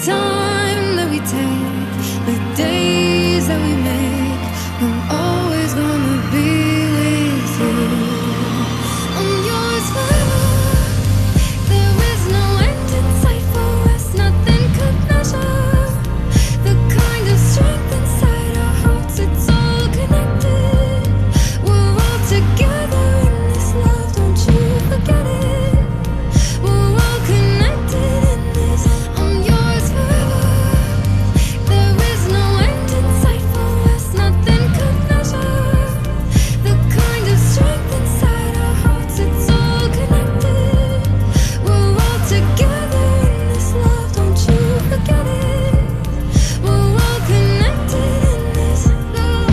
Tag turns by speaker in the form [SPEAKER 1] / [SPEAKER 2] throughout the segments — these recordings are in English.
[SPEAKER 1] time that we take, the days that we make, I'm always gonna be with you. I'm yours forever. There is no end in sight for us, nothing could measure the kind of strength inside our hearts. It's all connected. We're all together in this love, don't you forget it. We're all connected in this. I'm yours forever. There is no end in sight for us, nothing could measure the kind of strength inside our hearts. It's all connected. We're all together in this love, don't you forget it. We're all connected in this love.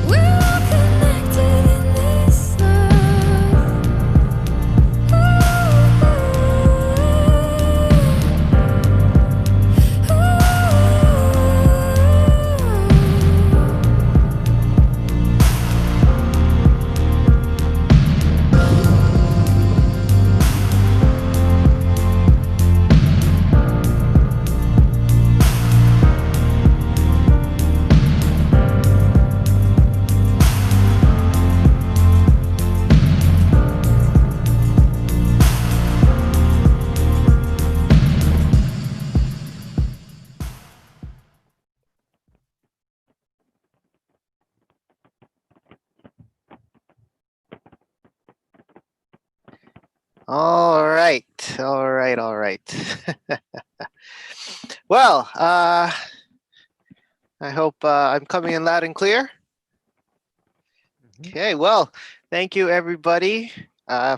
[SPEAKER 1] We're all connected in this love.
[SPEAKER 2] All right, all right, all right. Well, I hope I'm coming in loud and clear. Okay, well, thank you everybody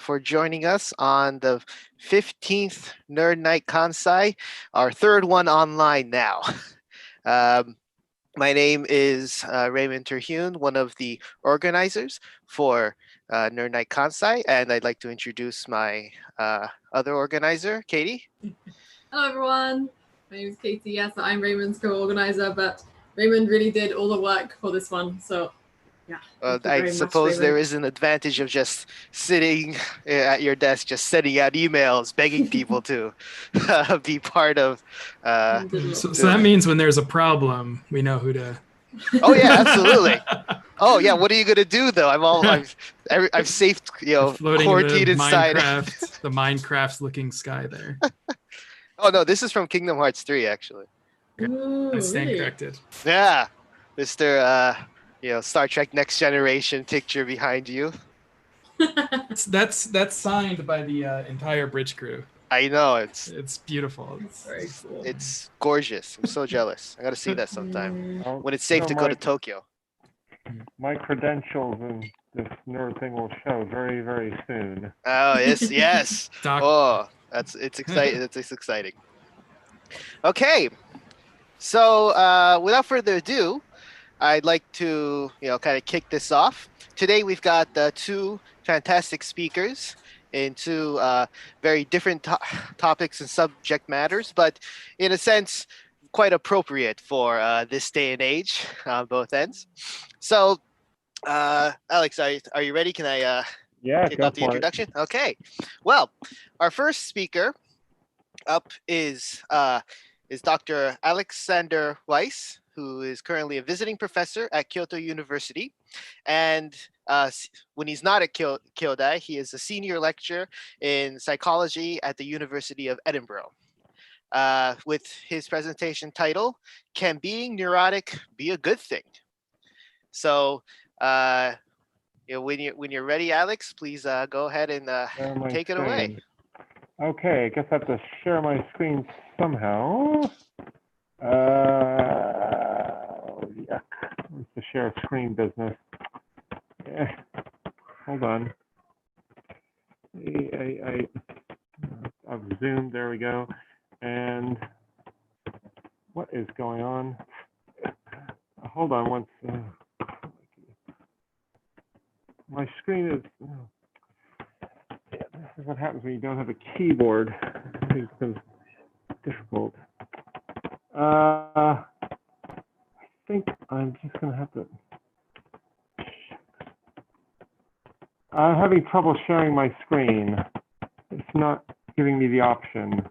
[SPEAKER 2] for joining us on the 15th Nite Kansai, our third one online now. My name is Raymond Terhune, one of the organizers for Nite Kansai, and I'd like to introduce my other organizer, Katie.
[SPEAKER 3] Hello everyone, my name is Katie. Yes, I'm Raymond's co-organizer, but Raymond really did all the work for this one, so yeah.
[SPEAKER 2] I suppose there is an advantage of just sitting at your desk, just sending out emails, begging people to be part of.
[SPEAKER 4] So that means when there's a problem, we know who to.
[SPEAKER 2] Oh yeah, absolutely. Oh yeah, what are you gonna do though? I've saved, quarantined inside
[SPEAKER 4] the Minecraft's looking sky there.
[SPEAKER 2] Oh no, this is from Kingdom Hearts 3 actually.
[SPEAKER 3] Ooh,
[SPEAKER 4] I stand
[SPEAKER 3] really?
[SPEAKER 4] corrected.
[SPEAKER 2] Yeah, Mr. Star Trek Next Generation picture behind you.
[SPEAKER 4] That's signed by the entire bridge crew.
[SPEAKER 2] I know, it's
[SPEAKER 4] beautiful.
[SPEAKER 3] It's very cool.
[SPEAKER 2] It's gorgeous. I'm so jealous. I gotta see that sometime when it's safe to go to Tokyo.
[SPEAKER 5] My credentials in this nerd thing will show very, very soon.
[SPEAKER 2] Oh yes, yes. Oh, it's exciting. It's exciting. Okay, so without further ado, I'd like to kind of kick this off. Today we've got two fantastic speakers in two very different topics and subject matters, but in a sense quite appropriate for this day and age on both ends. So, Alex, are you ready? Can I kick off the introduction? Okay. Well, our first speaker up is Dr. Alexander Weiss, who is currently a visiting professor at Kyoto University. And when he's not at Kyodai, he is a senior lecturer in psychology at the University of Edinburgh. With his presentation title, Can Being Neurotic Be a Good Thing? So when you're ready, Alex, please go ahead and take it away.
[SPEAKER 5] Okay, I guess I have to share my screen somehow. Yuck. Where's the share screen business? Hold on. I've zoomed, there we go. And what is going on? Hold on once. My screen is. This is what happens when you don't have a keyboard. It becomes difficult. I think I'm just going to have to. I'm having trouble sharing my screen. It's not giving me the option.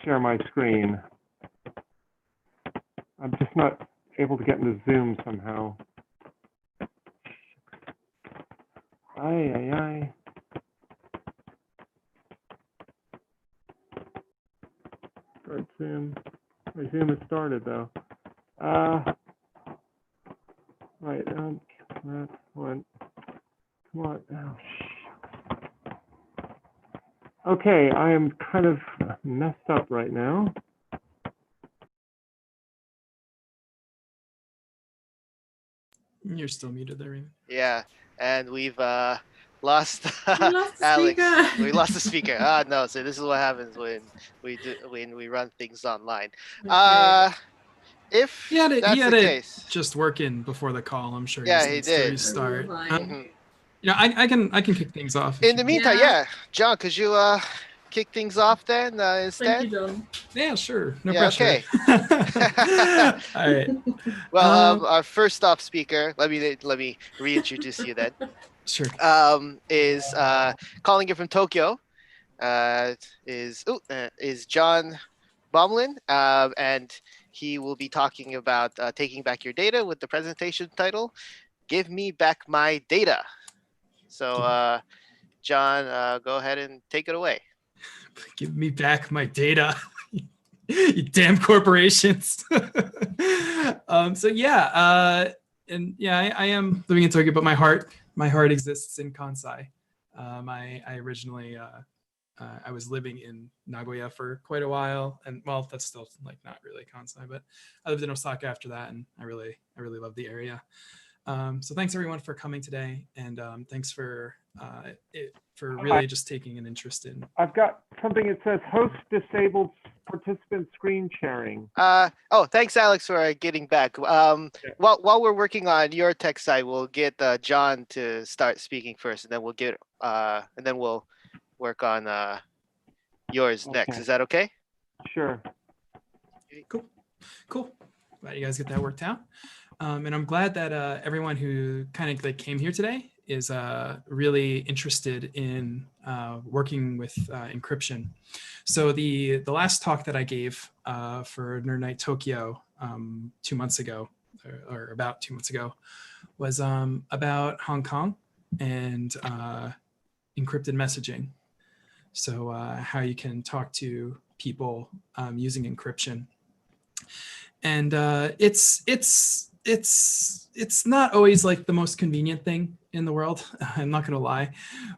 [SPEAKER 5] share my screen. I'm just not able to get into Zoom somehow. Aye. Start Zoom. My Zoom has started though. Right. That one. Come on. Oh, shoot. Okay, I am kind of messed up right now.
[SPEAKER 4] You're still muted there, Raymond.
[SPEAKER 2] Yeah, and we've lost
[SPEAKER 3] lost the
[SPEAKER 2] Alex.
[SPEAKER 3] speaker.
[SPEAKER 2] We lost the speaker. No, so this is what happens when we run things online.
[SPEAKER 3] Okay.
[SPEAKER 2] If
[SPEAKER 4] He had
[SPEAKER 2] that's the
[SPEAKER 4] it
[SPEAKER 2] case,
[SPEAKER 4] just working before the call. I'm sure
[SPEAKER 2] Yeah,
[SPEAKER 4] he
[SPEAKER 2] he
[SPEAKER 4] needs to
[SPEAKER 2] did.
[SPEAKER 4] restart.
[SPEAKER 3] Fine.
[SPEAKER 2] Mhm.
[SPEAKER 4] You know, I can kick things off.
[SPEAKER 2] In the meantime,
[SPEAKER 3] Yeah.
[SPEAKER 2] yeah, John, could you kick things off then
[SPEAKER 3] Thank
[SPEAKER 2] instead?
[SPEAKER 3] you, John.
[SPEAKER 4] Yeah, sure. No
[SPEAKER 2] Yeah,
[SPEAKER 4] pressure.
[SPEAKER 2] okay.
[SPEAKER 4] All right.
[SPEAKER 2] Well, our first stop speaker. Let me reintroduce you then.
[SPEAKER 4] Sure.
[SPEAKER 2] Is calling you from Tokyo. Is John Baumlin, and he will be talking about taking back your data with the presentation title, "Give Me Back My Data." So, John, go ahead and take it away.
[SPEAKER 4] Give me back my data. You damn corporations. So yeah, and yeah, I am living in Tokyo, but my heart exists in Kansai. I originally I was living in Nagoya for quite a while, and well, that's still like not really Kansai, but I lived in Osaka after that, and I really love the area. So thanks everyone for coming today, and thanks for really just taking an interest in.
[SPEAKER 5] I've got something that says host disabled participant screen sharing.
[SPEAKER 2] Thanks, Alex, for getting back. While we're working on your tech side, we'll get John to start speaking first, and then we'll work on yours next.
[SPEAKER 5] Okay.
[SPEAKER 2] Is that okay?
[SPEAKER 5] Sure.
[SPEAKER 4] Cool. Glad you guys get that worked out. And I'm glad that everyone who kind of like came here today is really interested in working with encryption. So the last talk that I gave for Nerd Night Tokyo 2 months ago, or about 2 months ago, was about Hong Kong and encrypted messaging. So how you can talk to people using encryption. And it's not always like the most convenient thing in the world. I'm not going to lie,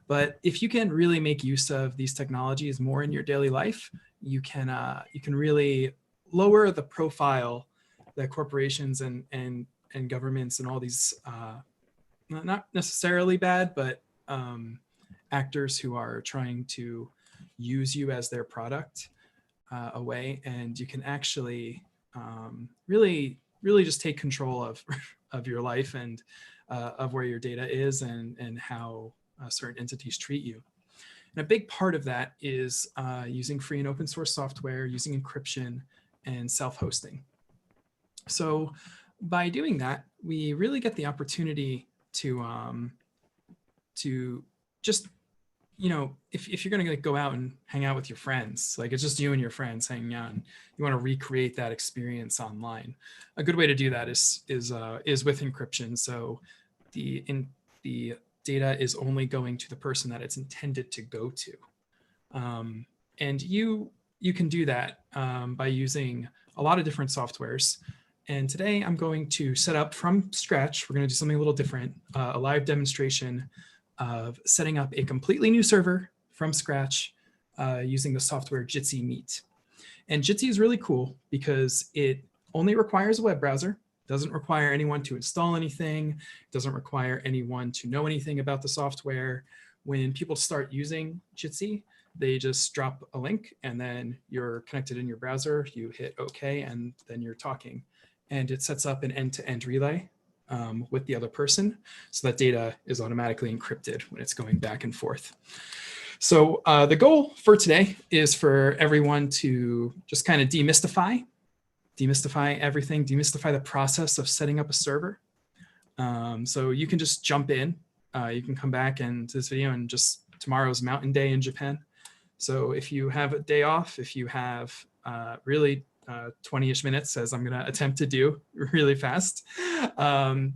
[SPEAKER 4] but if you can really make use of these technologies more in your daily life, you can really lower the profile that corporations and governments and all these not necessarily bad, but actors who are trying to use you as their product away, and you can actually really just take control of your life and of where your data is and how certain entities treat you. And a big part of that is using free and open source software, using encryption, and self-hosting. So by doing that, we really get the opportunity to just, you know, if you're going to go out and hang out with your friends, like it's just you and your friends hanging out, and you want to recreate that experience online, a good way to do that is with encryption. So the data is only going to the person that it's intended to go to, and you can do that by using a lot of different softwares. And today I'm going to set up from scratch. We're going to do something a little different, a live demonstration of setting up a completely new server from scratch using the software Jitsi Meet. And Jitsi is really cool because it only requires a web browser, doesn't require anyone to install anything, doesn't require anyone to know anything about the software. When people start using Jitsi, they just drop a link and then you're connected in your browser, you hit OK, and then you're talking. And it sets up an end-to-end relay with the other person, so that data is automatically encrypted when it's going back and forth. So the goal for today is for everyone to just kind of demystify everything, demystify the process of setting up a server. So you can just jump in. You can come back into this video, and just tomorrow's Mountain Day in Japan. So if you have a day off, if you have really 20-ish minutes, as I'm going to attempt to do really fast,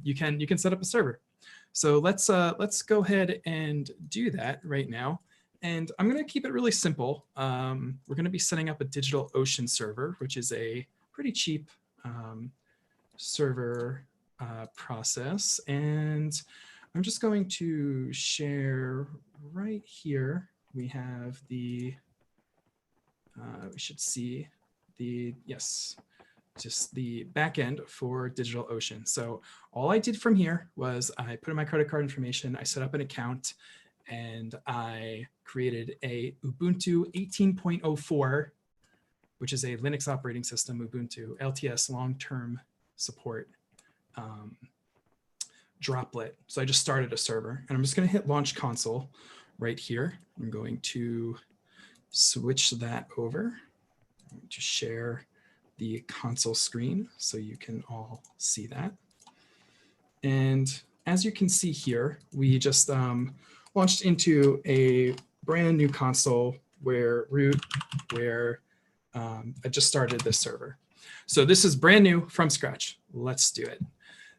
[SPEAKER 4] you can set up a server. So let's go ahead and do that right now. And I'm going to keep it really simple. We're going to be setting up a DigitalOcean server, which is a pretty cheap server process. And I'm just going to share right here. We have the, we should see the, yes, just the backend for DigitalOcean. So all I did from here was I put in my credit card information, I set up an account, and I created a Ubuntu 18.04, which is a Linux operating system, Ubuntu LTS long-term support droplet. So I just started a server, and I'm just going to hit Launch Console right here. I'm going to switch that over. I'm going to share the console screen so you can all see that. And as you can see here, we just launched into a brand new console where I just started this server. So this is brand new from scratch. Let's do it.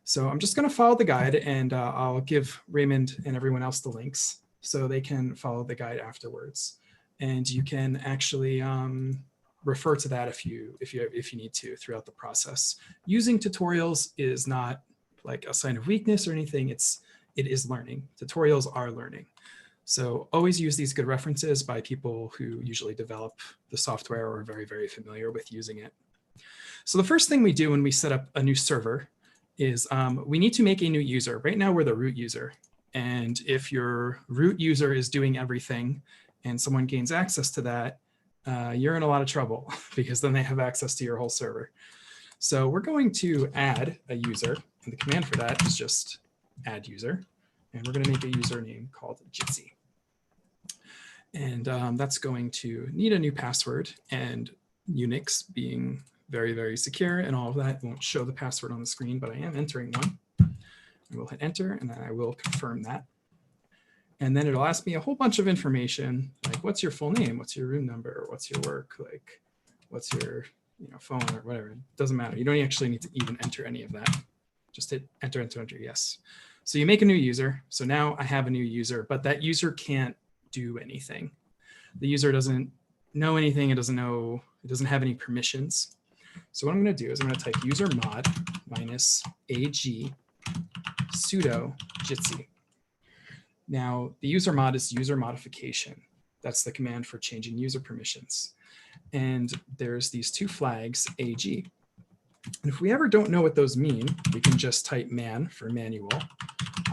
[SPEAKER 4] So I'm just going to follow the guide, and I'll give Raymond and everyone else the links so they can follow the guide afterwards. And you can actually refer to that if you need to throughout the process. Using tutorials is not like a sign of weakness or anything. It is learning. Tutorials are learning. So always use these good references by people who usually develop the software or are very, very familiar with using it. So the first thing we do when we set up a new server is we need to make a new user. Right now we're the root user. And if your root user is doing everything and someone gains access to that, you're in a lot of trouble because then they have access to your whole server. So we're going to add a user, and the command for that is just add user. And we're going to make a username called Jitsi. And that's going to need a new password, and Unix being very, very secure and all of that won't show the password on the screen, but I am entering one. I will hit enter, and then I will confirm that. And then it'll ask me a whole bunch of information, like what's your full name, what's your room number, what's your work, like what's your phone or whatever. It doesn't matter. You don't actually need to even enter any of that. Just hit enter, enter, enter, yes. So you make a new user. So now I have a new user, but that user can't do anything. The user doesn't know anything. It doesn't have any permissions. So what I'm going to do is I'm going to type user mod -ag sudo Jitsi. Now the user mod is user modification. That's the command for changing user permissions. And there's these two flags AG. And if we ever don't know what those mean, we can just type man for manual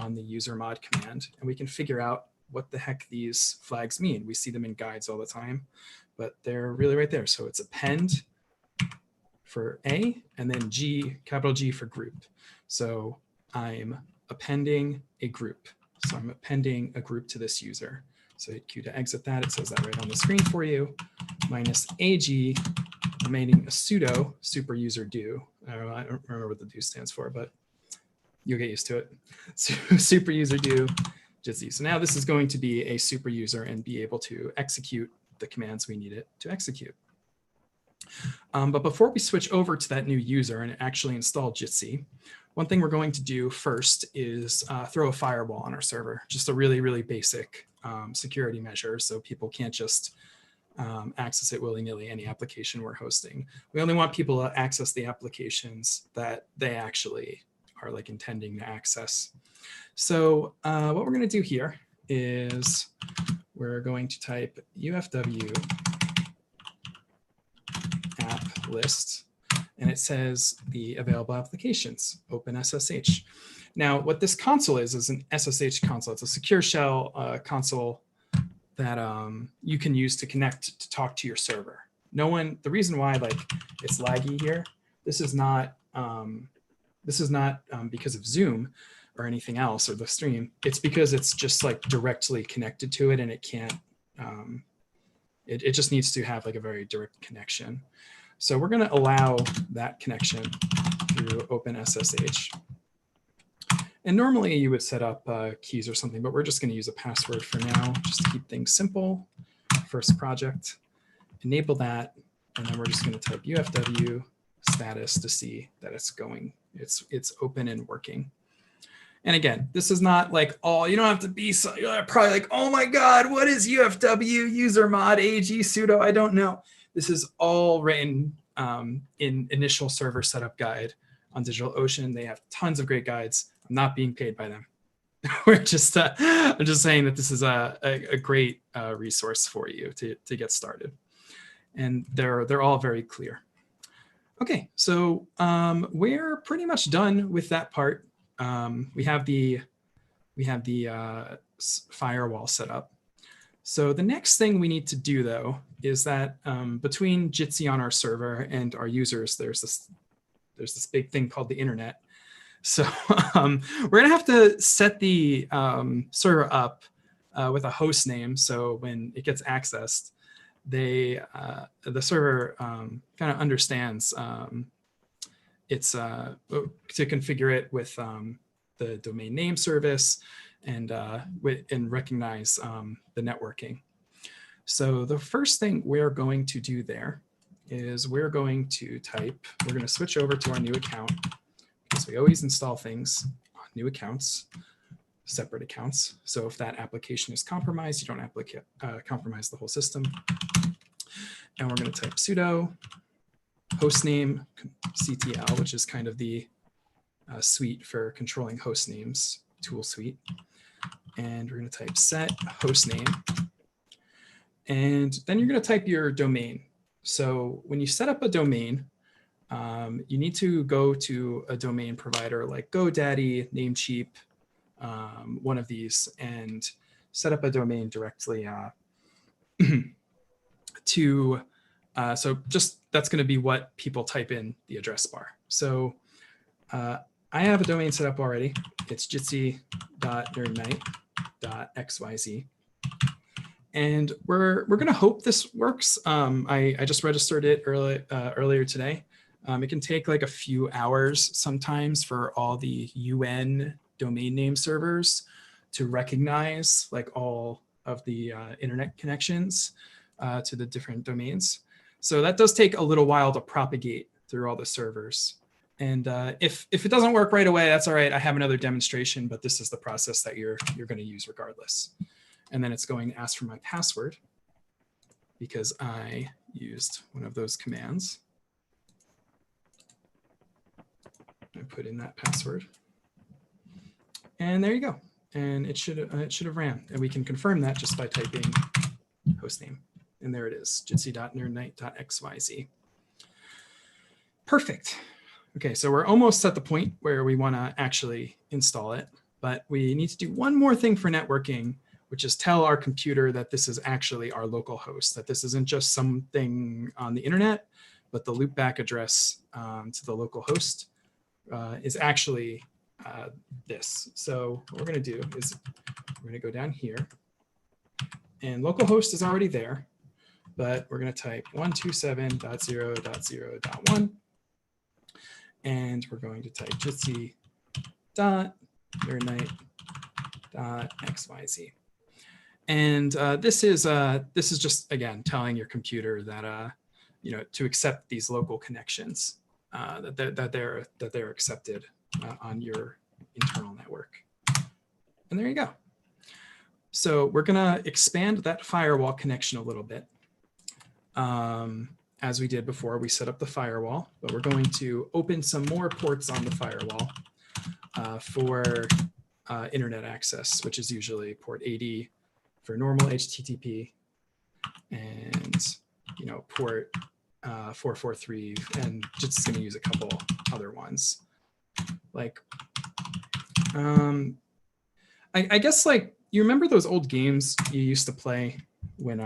[SPEAKER 4] on the user mod command, and we can figure out what the heck these flags mean. We see them in guides all the time, but they're really right there. So it's append for A, and then G, capital G for group. So I'm appending a group. So I'm appending a group to this user. So hit Q to exit that. It says that right on the screen for you. -ag, remaining a sudo super user do. I don't remember what the do stands for, but you'll get used to it. So super user do Jitsi. So now this is going to be a super user and be able to execute the commands we need it to execute. But before we switch over to that new user and actually install Jitsi, one thing we're going to do first is throw a firewall on our server, just a really, really basic security measure so people can't just access it willy-nilly, any application we're hosting. We only want people to access the applications that they actually are like intending to access. So what we're going to do here is we're going to type UFW app list, and it says the available applications, open SSH. Now, what this console is an SSH console. It's a secure shell console that you can use to connect to talk to your server. The reason why like it's laggy here, this is not because of Zoom or anything else or the stream. It's because it's just like directly connected to it, and it can't. It just needs to have like a very direct connection. So we're going to allow that connection through OpenSSH. And normally you would set up keys or something, but we're just going to use a password for now, just to keep things simple. First project, enable that. And then we're going to And then we're just going to type UFW status to see that it's going, it's open and working. And again, this is not like all, you don't have to be so, you're probably like, oh my God, what is UFW, user mod, AG, sudo, I don't know. This is all written in initial server setup guide on DigitalOcean. They have tons of great guides. I'm not being paid by them. We're just, I'm just saying that this is a great resource for you to get started. And they're all very clear. Okay, so we're pretty much done with that part. We have the firewall set up. So the next thing we need to do though is that between Jitsi on our server and our users, there's this big thing called the internet. So we're gonna have to set the server up with a host name. So when it gets accessed, the server kind of understands it's to configure it with the domain name service and recognize the networking. So the first thing we're going to do there is we're going to switch over to our new account, because we always install things on new accounts, separate accounts. So if that application is compromised, you don't compromise the whole system. And we're going to type sudo hostname CTL, which is kind of the suite for controlling host names, tool suite. And we're going to type set hostname. And then you're going to type your domain. So when you set up a domain, you need to go to a domain provider like GoDaddy, Namecheap, one of these, and set up a domain directly to, so just that's going to be what people type in the address bar. So I have a domain set up already. It's jitsi.nerdnite.xyz. And we're going to hope this works. I just registered it earlier today. It can take like a few hours sometimes for all the UN domain name servers to recognize like all of the internet connections to the different domains. So that does take a little while to propagate through all the servers. And if it doesn't work right away, that's all right. I have another demonstration, but this is the process that you're going to use regardless. And then it's going to ask for my password because I used one of those commands. I put in that password. And there you go. And it should have ran. And we can confirm that just by typing hostname. And there it is, jitsi.nerdnite.xyz. Perfect. Okay, so we're almost at the point where we want to actually install it. But we need to do one more thing for networking, which is tell our computer that this is actually our local host, that this isn't just something on the internet, but the loopback address to the local host is actually this. So what we're going to do is we're going to go down here, and localhost is already there, but we're going to type 127.0.0.1, and we're going to type jitsi.nerdnite.xyz. And this is just, again, telling your computer that to accept these local connections, that they're accepted on your internal network. And there you go. So we're gonna expand that firewall connection a little bit. As we did before, we set up the firewall, but we're going to open some more ports on the firewall for internet access, which is usually port 80 for normal HTTP, and port 443, and just going to use a couple other ones. Like, I guess, like, you remember those old games you used to play when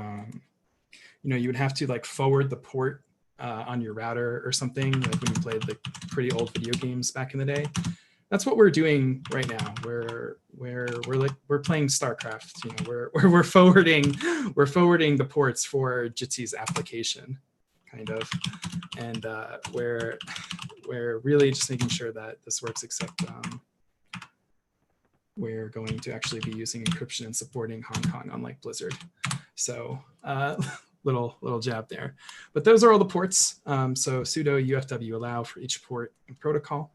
[SPEAKER 4] you would have to like forward the port on your router or something, like when you played the pretty old video games back in the day? That's what we're doing right now. We're playing StarCraft. We're forwarding the ports for Jitsi's application, kind of, and we're really just making sure that this works. Except we're going to actually be using encryption and supporting Hong Kong, unlike Blizzard. So little jab there. But those are all the ports. So sudo UFW allow for each port and protocol.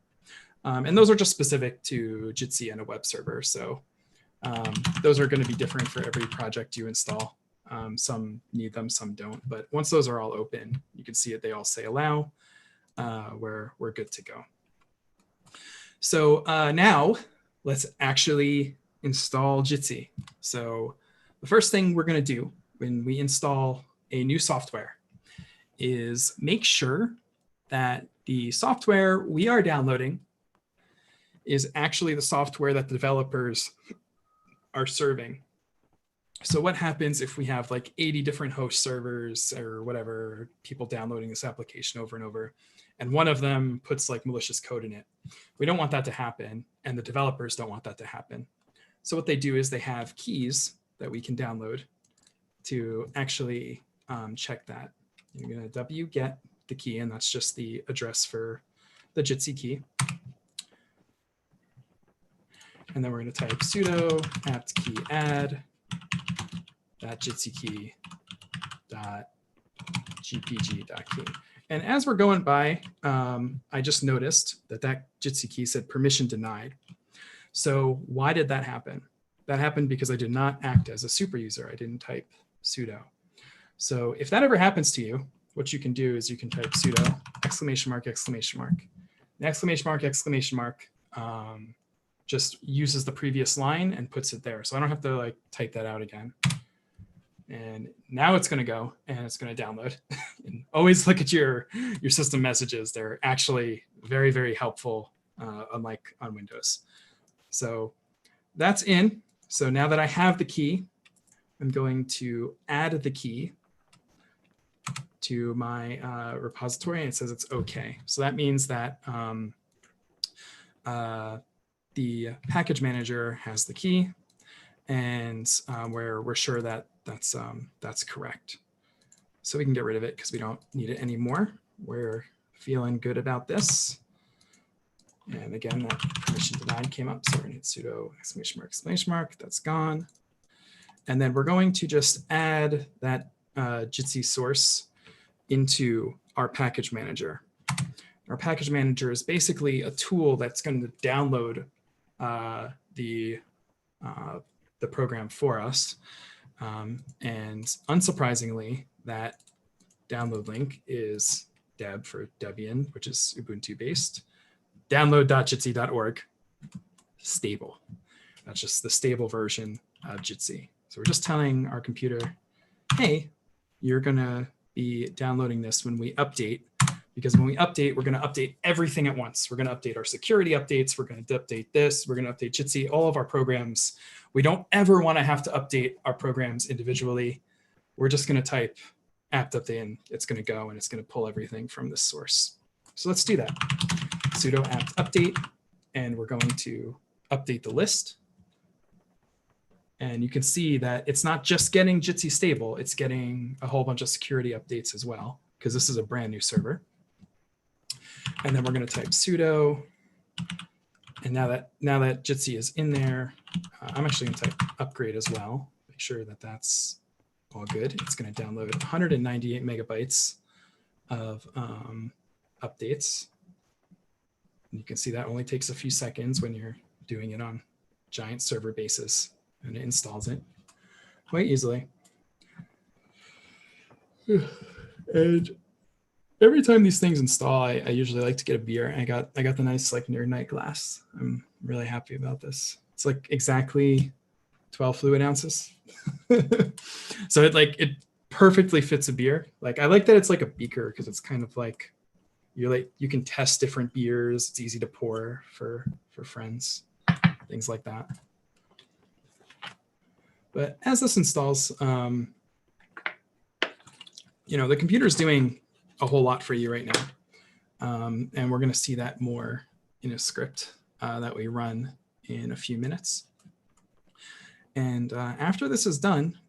[SPEAKER 4] And those are just specific to Jitsi and a web server. So those are going to be different for every project you install. Some need them, some don't. But once those are all open, you can see it. They all say allow. We're good to go. So now let's actually install Jitsi. So the first thing we're going to do when we install a new software is make sure that the software we are downloading is actually the software that the developers are serving. So what happens if we have like 80 different host servers or whatever, people downloading this application over and over, and one of them puts like malicious code in it? We don't want that to happen, and the developers don't want that to happen. So what they do is they have keys that we can download to actually check that. You're going to wget the key, and that's just the address for the Jitsi key. And then we're going to type sudo apt key add .jitsi key .gpg.key. And as we're going by, I just noticed that Jitsi key said permission denied. So why did that happen? That happened because I did not act as a super user. I didn't type sudo. So if that ever happens to you, what you can do is you can type sudo exclamation mark, exclamation mark. The exclamation mark, exclamation mark just uses the previous line and puts it there. So I don't have to like type that out again. And now it's going to go and it's going to download. And always look at your system messages. They're actually very, very helpful, unlike on Windows. So that's in. So now that I have the key, I'm going to add the key to my repository, and it says it's OK. So that means that the package manager has the key, and we're sure that that's correct. So we can get rid of it because we don't need it anymore. We're feeling good about this. And again, that permission denied came up. So we're going to hit sudo exclamation mark. That's gone. And then we're going to just add that Jitsi source into our package manager. Our package manager is basically a tool that's going to download the program for us. And unsurprisingly, that download link is deb for Debian, which is Ubuntu based. Download.jitsi.org, stable. That's just the stable version of Jitsi. So we're just telling our computer, hey, you're going to be downloading this when we update, because when we update, we're going to update everything at once. We're going to update our security updates. We're going to update this. We're going to update Jitsi, all of our programs. We don't ever want to have to update our programs individually. We're just going to type apt update, and it's going to go, and it's going to pull everything from this source. So let's do that. Sudo apt update, and we're going to update the list. And you can see that it's not just getting Jitsi stable, it's getting a whole bunch of security updates as well, because this is a brand new server. And then we're going to type sudo. And now that Jitsi is in there, I'm actually going to type upgrade as well. Make sure that that's all good. It's going to download 198 megabytes of updates. And you can see that only takes a few seconds when you're doing it on giant server bases, and it installs it quite easily. And every time these things install, I usually like to get a beer. I got the nice like Nerd Night glass. I'm really happy about this. It's like exactly 12 fluid ounces. So it perfectly fits a beer. Like I like that it's like a beaker, because it's kind of like you can test different beers. It's easy to pour for friends, things like that. But as this installs, the computer's doing a whole lot for you right now. And we're going to see that more in a script that we run in a few minutes. And after this is done,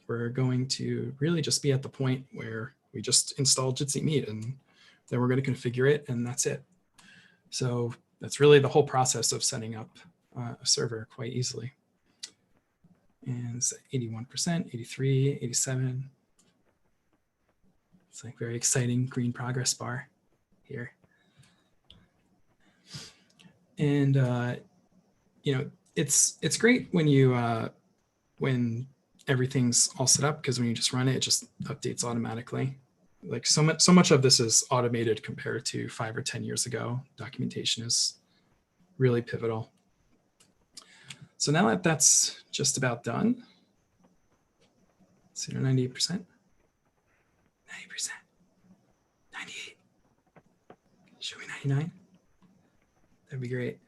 [SPEAKER 4] we're going to really just be at the point where we just install Jitsi Meet, and then we're going to configure it, and that's it. So that's really the whole process of setting up a server quite easily. And it's 81%, 83, 87. It's like very exciting green progress bar here. And you know, it's great when you when everything's all set up, because when you just run it, it just updates automatically. Like so much of this is automated compared to 5 or 10 years ago. Documentation is really pivotal. So now that that's just about done, so 98%, 90%, 98, show me 99. That'd be great.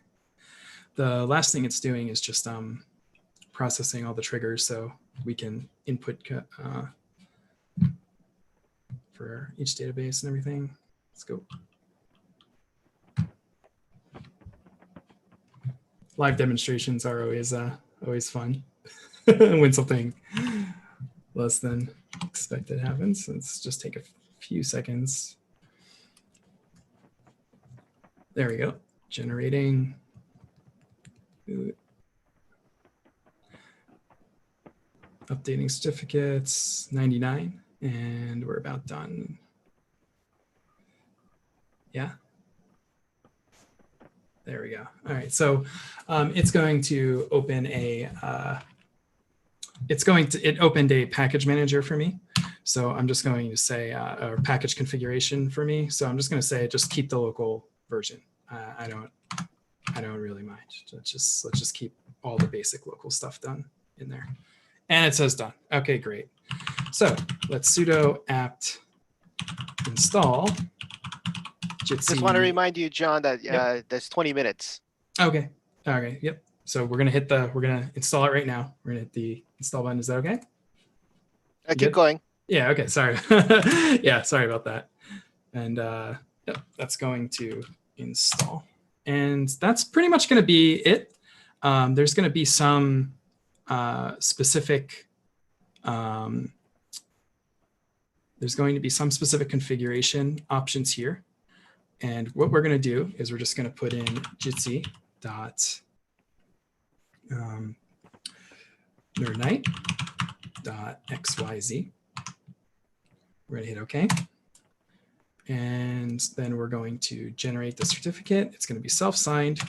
[SPEAKER 4] The last thing it's doing is just processing all the triggers so we can input for each database and everything. Let's go. Live demonstrations are always fun when something less than expected happens. Let's just take a few seconds. There we go. Generating. Updating certificates, 99, and we're about done. Yeah. There we go. All right, so it's going to open a, it opened a package manager for me. So I'm just going to say, or package configuration for me. So I'm just going to say, just keep the local version. I don't really mind. Let's just keep all the basic local stuff done in there. And it says done. Okay, great. So let's sudo apt install Jitsi.
[SPEAKER 2] Just want to remind you, John, that
[SPEAKER 4] Yep.
[SPEAKER 2] there's 20 minutes.
[SPEAKER 4] Okay. Okay. Yep. So we're gonna install it right now. We're gonna hit the install button. Is that okay?
[SPEAKER 2] Keep
[SPEAKER 4] Good?
[SPEAKER 2] going.
[SPEAKER 4] Yeah. Okay. Sorry. Yeah. Sorry about that. And yep, that's going to install. And that's pretty much going to be it. There's going to be some specific configuration options here. And what we're going to do is we're just going to put in Jitsi dot neurotic dot xyz. We're going to hit OK. And then we're going to generate the certificate. It's going to be self-signed,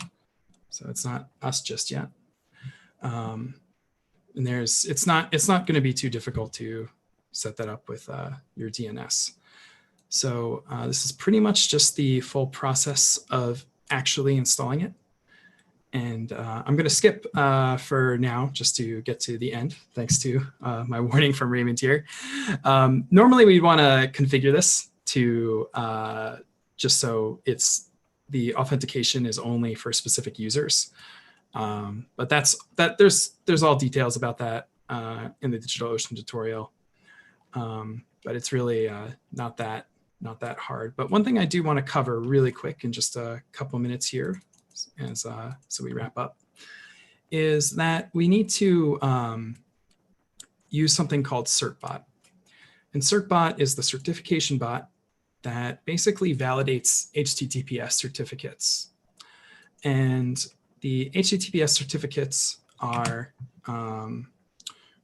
[SPEAKER 4] so it's not us just yet. And it's not going to be too difficult to set that up with your DNS. So this is pretty much just the full process of actually installing it. And I'm going to skip for now just to get to the end, thanks to my warning from Raymond here. Normally, we'd want to configure this to just so the authentication is only for specific users. But there's all details about that in the DigitalOcean tutorial. But it's really not that hard. But one thing I do want to cover really quick in just a couple minutes here, as so we wrap up, is that we need to use something called certbot. And certbot is the certification bot that basically validates HTTPS certificates. And the HTTPS certificates are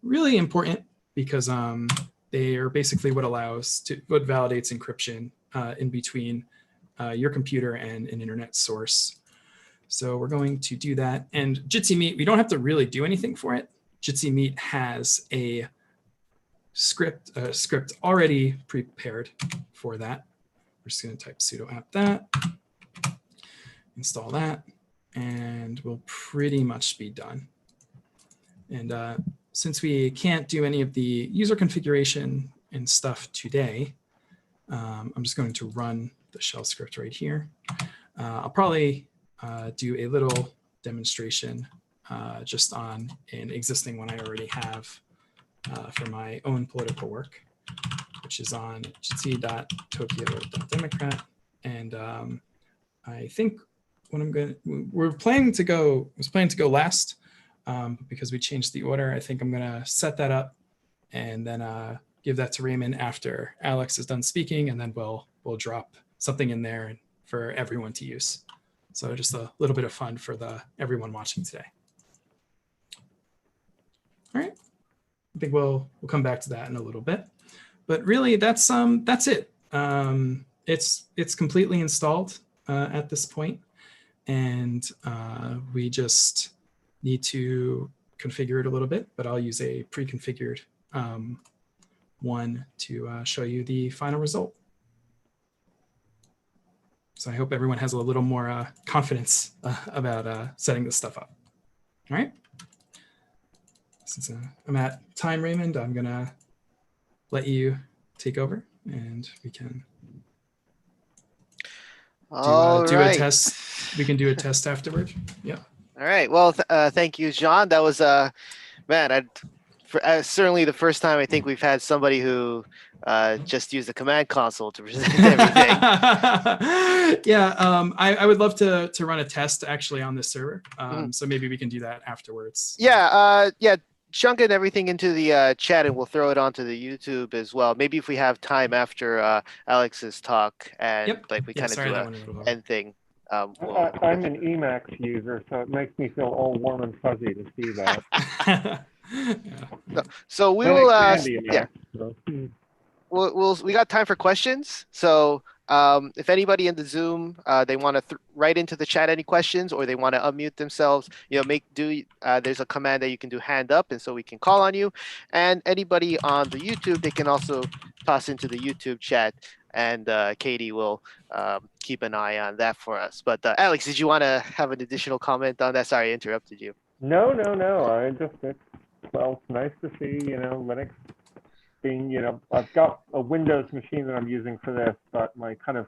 [SPEAKER 4] really important because they are basically what validates encryption in between your computer and an internet source. So we're going to do that. And Jitsi Meet, we don't have to really do anything for it. Jitsi Meet has a script already prepared for that. We're just going to type sudo apt that, install that, and we'll pretty much be done. And since we can't do any of the user configuration and stuff today, I'm just going to run the shell script right here. I'll probably do a little demonstration just on an existing one I already have for my own political work, which is on jitsi.tokyo.democrat. And I think what was planning to go last, because we changed the order. I think I'm gonna set that up and then give that to Raymond after Alex is done speaking, and then we'll drop something in there for everyone to use. So just a little bit of fun for everyone watching today. All right, I think we'll come back to that in a little bit. But really, that's it. It's completely installed at this point, and we just need to configure it a little bit. But I'll use a pre-configured one to show you the final result. So I hope everyone has a little more confidence about setting this stuff up. All right. Since I'm at time, Raymond, I'm gonna let you take over, and we can do a test. We can do a test afterward. Yeah.
[SPEAKER 2] All right. Well, thank you, John. That was man. Certainly the first time I think we've had somebody who just used the command console to present everything.
[SPEAKER 4] Yeah. I would love to run a test actually on this server. So maybe we can do that afterwards.
[SPEAKER 2] Yeah. Yeah. Chunk in everything into the chat, and we'll throw it onto the YouTube as well. Maybe if we have time after Alex's talk, and like we kind of do a end thing.
[SPEAKER 5] I'm an Emacs user, so it makes me feel all warm and fuzzy to see that.
[SPEAKER 2] Yeah. So we will. Yeah. We got time for questions. So if anybody in the Zoom they want to write into the chat any questions, or they want to unmute themselves, there's a command that you can do hand up, and so we can call on you. And anybody on the YouTube, they can also toss into the YouTube chat, and Katie will keep an eye on that for us. But Alex, did you want to have an additional comment on that? Sorry, I interrupted you.
[SPEAKER 5] No. It's nice to see, Linux being, I've got a Windows machine that I'm using for this, but my kind of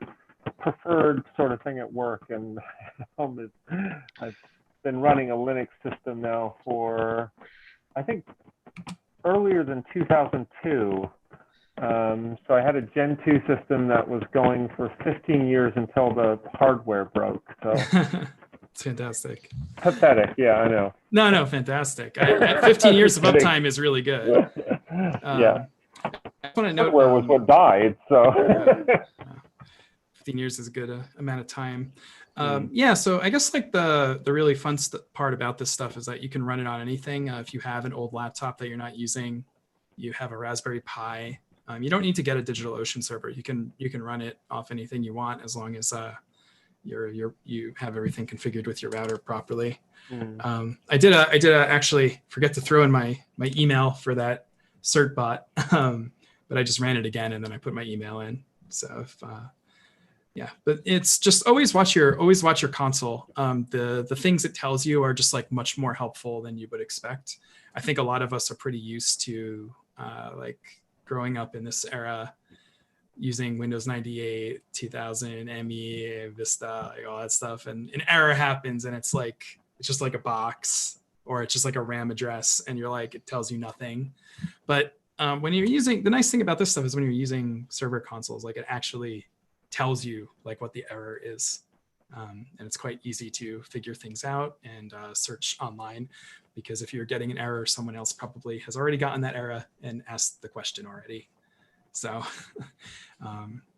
[SPEAKER 5] preferred sort of thing at work and home is I've been running a Linux system now for, I think, earlier than 2002. So I had a Gen 2 system that was going for 15 years until the hardware broke. So
[SPEAKER 4] it's fantastic.
[SPEAKER 5] Pathetic, yeah, I know.
[SPEAKER 4] No, fantastic. 15 years of uptime is really good.
[SPEAKER 5] Yeah.
[SPEAKER 4] I want to note
[SPEAKER 5] hardware was what died, so
[SPEAKER 4] 15 years is a good amount of time. Yeah, so I guess like the really fun part about this stuff is that you can run it on anything. If you have an old laptop that you're not using, you have a Raspberry Pi. You don't need to get a DigitalOcean server. You can run it off anything you want, as long as you have everything configured with your router properly. I did actually forget to throw in my email for that cert bot, but I just ran it again, and then I put my email in. So if but it's just always watch your console. The things it tells you are just like much more helpful than you would expect. I think a lot of us are pretty used to like growing up in this era, using Windows 98, 2000, ME, Vista, like all that stuff, and an error happens, and it's just like a box, or it's just like a RAM address, and you're like, it tells you nothing. But when you're using, the nice thing about this stuff is when you're using server consoles, like it actually tells you like what the error is, and it's quite easy to figure things out and search online, because if you're getting an error, someone else probably has already gotten that error and asked the question already. So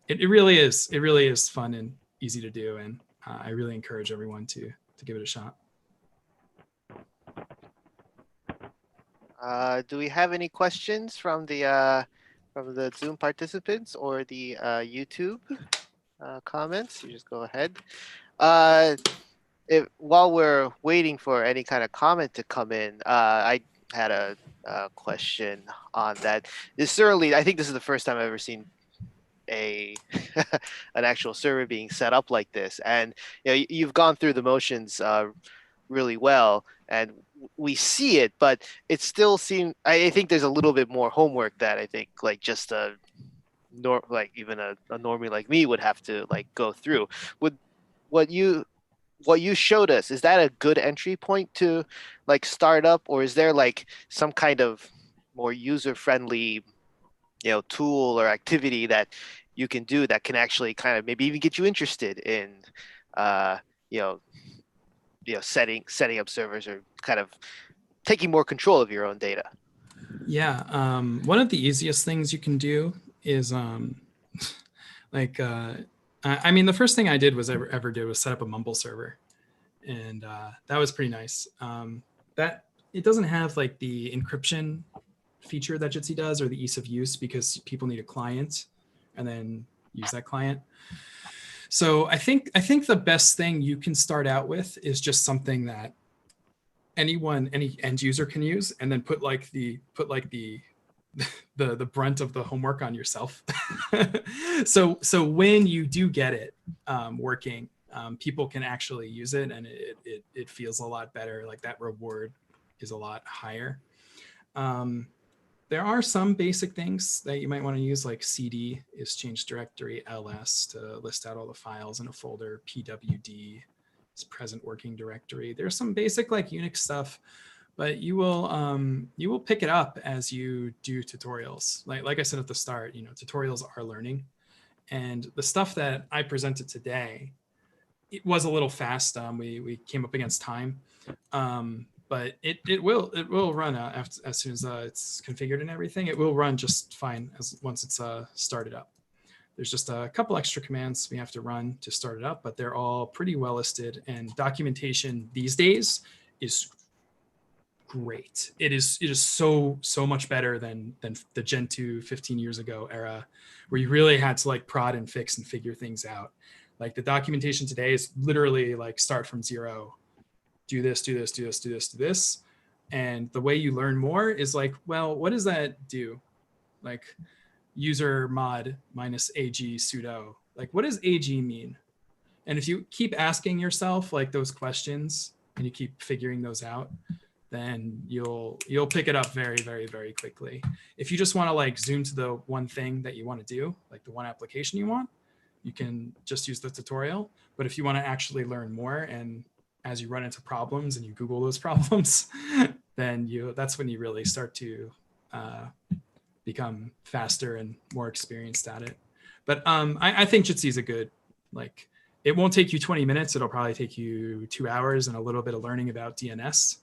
[SPEAKER 4] it really is fun and easy to do, and I really encourage everyone to give it a shot.
[SPEAKER 2] Do we have any questions from the Zoom participants or the YouTube comments? You just go ahead. While we're waiting for any kind of comment to come in, I had a question on that. I think this is the first time I've ever seen an actual server being set up like this, and you've gone through the motions really well, and we see it, but it still seems, I think there's a little bit more homework that I think like just even a normie like me would have to like go through. Would what you showed us, is that a good entry point to like start up, or is there like some kind of more user-friendly tool or activity that you can do that can actually kind of maybe even get you interested in setting up servers, or kind of taking more control of your own data?
[SPEAKER 4] Yeah, one of the easiest things you can do is I mean, the first thing I did was set up a Mumble server, and that was pretty nice. That it doesn't have like the encryption feature that Jitsi does, or the ease of use, because people need a client and then use that client. So I think the best thing you can start out with is just something that any end user can use, and then put the brunt of the homework on yourself. So when you do get it working, people can actually use it, and it feels a lot better. Like that reward is a lot higher. There are some basic things that you might want to use, like CD is change directory, LS to list out all the files in a folder, PWD is present working directory. There's some basic like Unix stuff, but you will pick it up as you do tutorials. Like I said at the start, tutorials are learning, and the stuff that I presented today, it was a little fast. We came up against time. But it will run as soon as it's configured and everything. It will run just fine once it's started up. There's just a couple extra commands we have to run to start it up, but they're all pretty well listed. And documentation these days is great. It is so much better than the Gen 2 15 years ago era, where you really had to like prod and fix and figure things out. Like the documentation today is literally like start from zero. Do this, do this, do this, do this, do this. And the way you learn more is like, well, what does that do? Like user mod -ag sudo. Like, what does ag mean? And if you keep asking yourself like those questions and you keep figuring those out, then you'll pick it up very, very, very quickly. If you just want to like zoom to the one thing that you want to do, like the one application you want, you can just use the tutorial. But if you want to actually learn more, and as you run into problems and you Google those problems, then that's when you really start to become faster and more experienced at it. But I think Jitsi is a good, like, it won't take you 20 minutes. It'll probably take you 2 hours and a little bit of learning about DNS.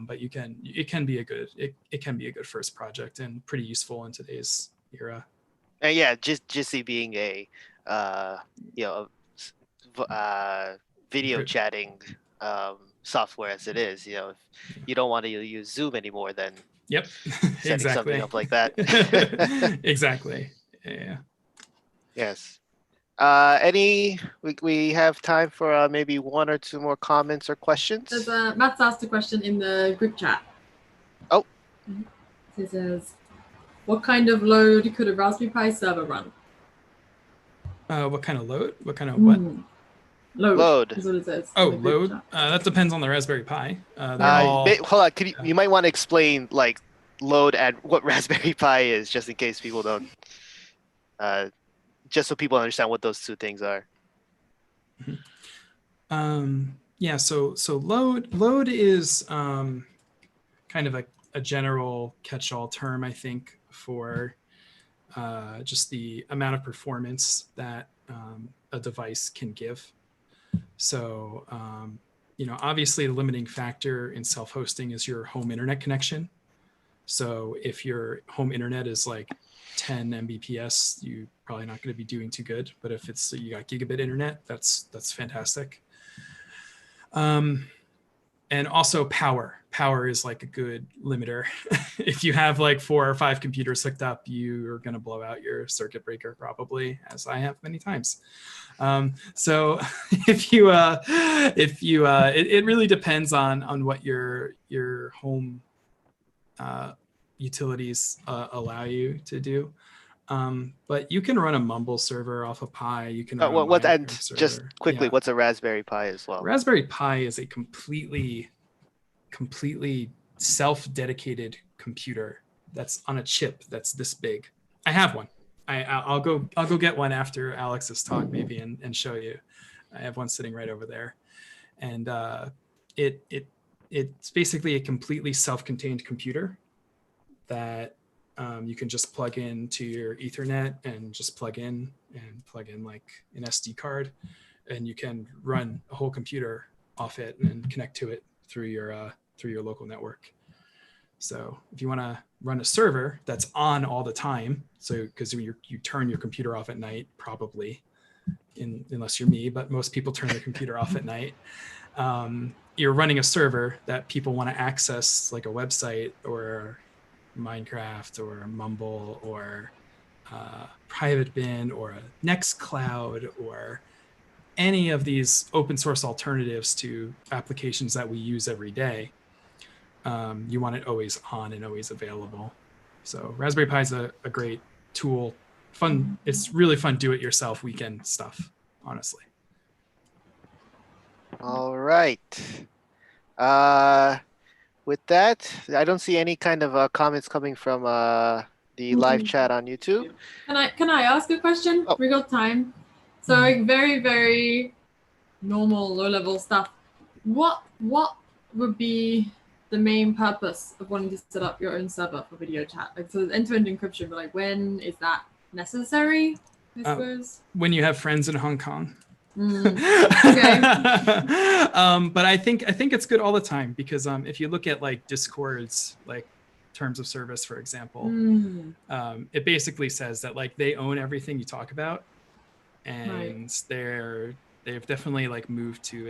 [SPEAKER 4] But it can be a good first project, and pretty useful in today's era.
[SPEAKER 2] And yeah, Jitsi being a video chatting software as it is, if you don't want to use Zoom anymore, then
[SPEAKER 4] yep,
[SPEAKER 2] setting
[SPEAKER 4] exactly.
[SPEAKER 2] something up like that.
[SPEAKER 4] Exactly. Yeah.
[SPEAKER 2] Yes. We have time for maybe one or two more comments or questions.
[SPEAKER 3] Matt's asked a question in the group chat.
[SPEAKER 2] Oh.
[SPEAKER 3] It says, what kind of load could a Raspberry Pi server run?
[SPEAKER 4] What kind of load? What kind of what?
[SPEAKER 2] Load
[SPEAKER 3] is what it says.
[SPEAKER 4] Oh, load. That depends on the Raspberry Pi.
[SPEAKER 2] Hold on. You might want to explain like load and what Raspberry Pi is, just in case people don't. Just so people understand what those two things are.
[SPEAKER 4] Yeah. So load is kind of a general catch-all term, I think, for just the amount of performance that a device can give. So, obviously the limiting factor in self-hosting is your home internet connection. So if your home internet is like 10 Mbps, you're probably not going to be doing too good. But if you got gigabit internet, that's fantastic. And also power is like a good limiter. If you have like 4 or 5 computers hooked up, you're going to blow out your circuit breaker probably, as I have many times. So it really depends on what your home utilities allow you to do. But you can run a Mumble server off a Pi. You can run
[SPEAKER 2] just quickly,
[SPEAKER 4] yeah.
[SPEAKER 2] What's a Raspberry Pi as well?
[SPEAKER 4] Raspberry Pi is a completely self-dedicated computer that's on a chip that's this big. I have one. I'll go get one after Alex's talk maybe and show you. I have one sitting right over there, and it's basically a completely self-contained computer that you can just plug into your Ethernet and just plug in like an SD card, and you can run a whole computer off it and connect to it through your local network. So if you want to run a server that's on all the time, so because you turn your computer off at night, probably, unless you're me, but most people turn their computer off at night. You're running a server that people want to access, like a website or Minecraft or Mumble or Private Bin or Nextcloud or any of these open source alternatives to applications that we use every day, you want it always on and always available. So Raspberry Pi is a great tool. Fun. It's really fun do-it-yourself weekend stuff, honestly.
[SPEAKER 2] All right. With that, I don't see any kind of comments coming from the live chat on YouTube.
[SPEAKER 3] Can I ask a question?
[SPEAKER 2] Oh.
[SPEAKER 3] We got time. So like very, very normal low-level stuff. What would be the main purpose of wanting to set up your own server for video chat? Like, so end-to-end encryption, but like when is that necessary? I suppose
[SPEAKER 4] when you have friends in Hong Kong.
[SPEAKER 3] Okay.
[SPEAKER 4] But I think it's good all the time because if you look at like Discord's like terms of service, for example, it basically says that like they own everything you talk about, and they've definitely like moved to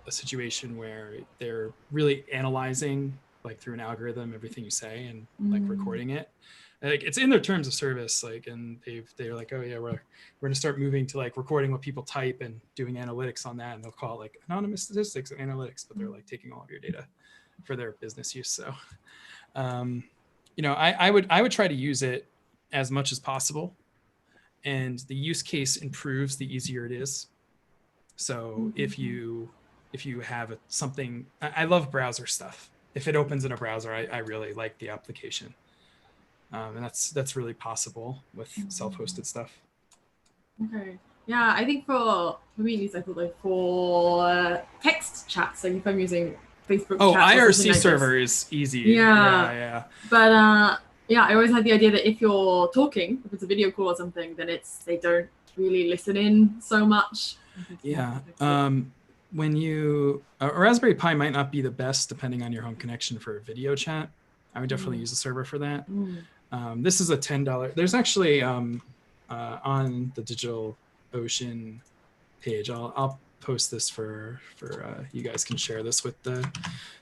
[SPEAKER 4] a situation where they're really analyzing like through an algorithm everything you say and like recording it. Like it's in their terms of service, like, and they're like, oh yeah, we're gonna start moving to like recording what people type and doing analytics on that, and they'll call it like anonymous statistics and analytics, but they're like taking all of your data for their business use. So, you know, I would try to use it as much as possible, and the use case improves the easier it is. So if you have something, I love browser stuff. If it opens in a browser, I really like the application. And that's really possible with self-hosted stuff.
[SPEAKER 3] Okay. Yeah, I think for me at least, I thought like for text chats, like if I'm using Facebook.
[SPEAKER 4] Oh,
[SPEAKER 3] chat
[SPEAKER 4] IRC
[SPEAKER 3] like
[SPEAKER 4] server is easy.
[SPEAKER 3] Yeah. But yeah, I always had the idea that if you're talking, if it's a video call or something, then they don't really listen in so much.
[SPEAKER 4] Yeah. When you a Raspberry Pi might not be the best depending on your home connection for a video chat. I would definitely use a server for that. This is a $10. There's actually on the DigitalOcean page. I'll post this for you guys can share this with the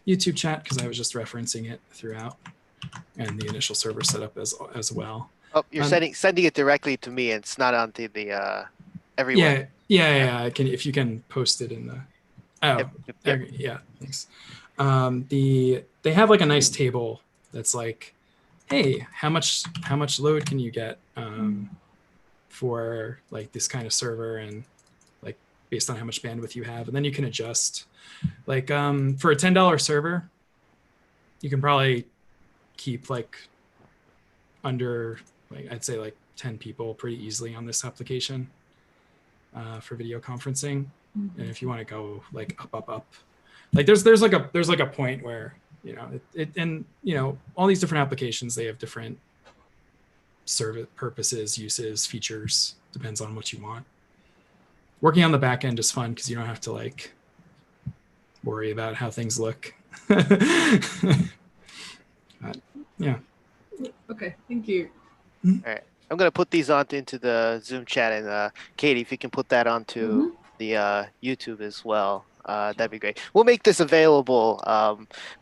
[SPEAKER 4] YouTube chat because I was just referencing it throughout, and the initial server setup as well.
[SPEAKER 2] Oh, you're sending it directly to me, and it's not onto the everyone.
[SPEAKER 4] Yeah. I can, if you can post it in the. Oh, yep. Yeah. Thanks. They have like a nice table that's like, hey, how much load can you get for like this kind of server, and like based on how much bandwidth you have, and then you can adjust. Like for a $10 server, you can probably keep like under, like I'd say like 10 people pretty easily on this application for video conferencing. And if you want to go like up, like there's like a point where, you know, and you know, all these different applications, they have different service purposes, uses, features, depends on what you want. Working on the back end is fun because you don't have to like worry about how things look. Yeah.
[SPEAKER 3] Okay, thank you.
[SPEAKER 2] All right, I'm gonna put these into the Zoom chat, and Katie, if you can put that onto the YouTube as well, that'd be great. We'll make this available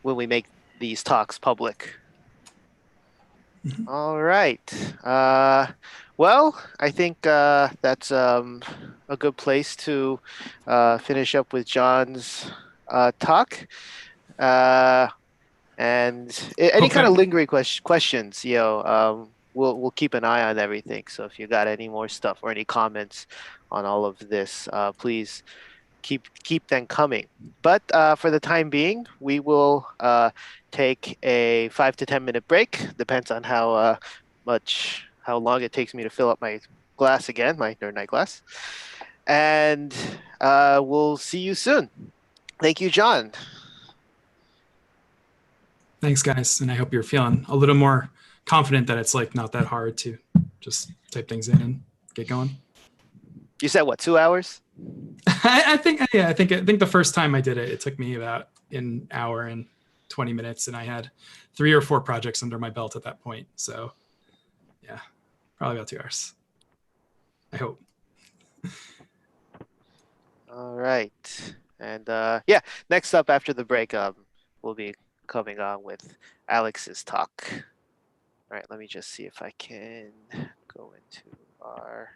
[SPEAKER 2] when we make these talks public. All right. Well, I think that's a good place to finish up with John's talk. And any kind of lingering questions, you know, we'll keep an eye on everything. So if you got any more stuff or any comments on all of this, please keep them coming. But for the time being, we will take a 5 to 10 minute break. Depends on how long it takes me to fill up my glass again, my Nerd Night glass. And we'll see you soon. Thank you, John.
[SPEAKER 4] Thanks, guys. And I hope you're feeling a little more confident that it's like not that hard to just type things in and get going.
[SPEAKER 2] You said what, 2 hours?
[SPEAKER 4] I think the first time I did it, it took me about an hour and 20 minutes, and I had 3 or 4 projects under my belt at that point. So yeah, probably about 2 hours. I hope.
[SPEAKER 2] All right. And yeah, next up after the break, we'll be coming on with Alex's talk. All right, let me just see if I can go into our.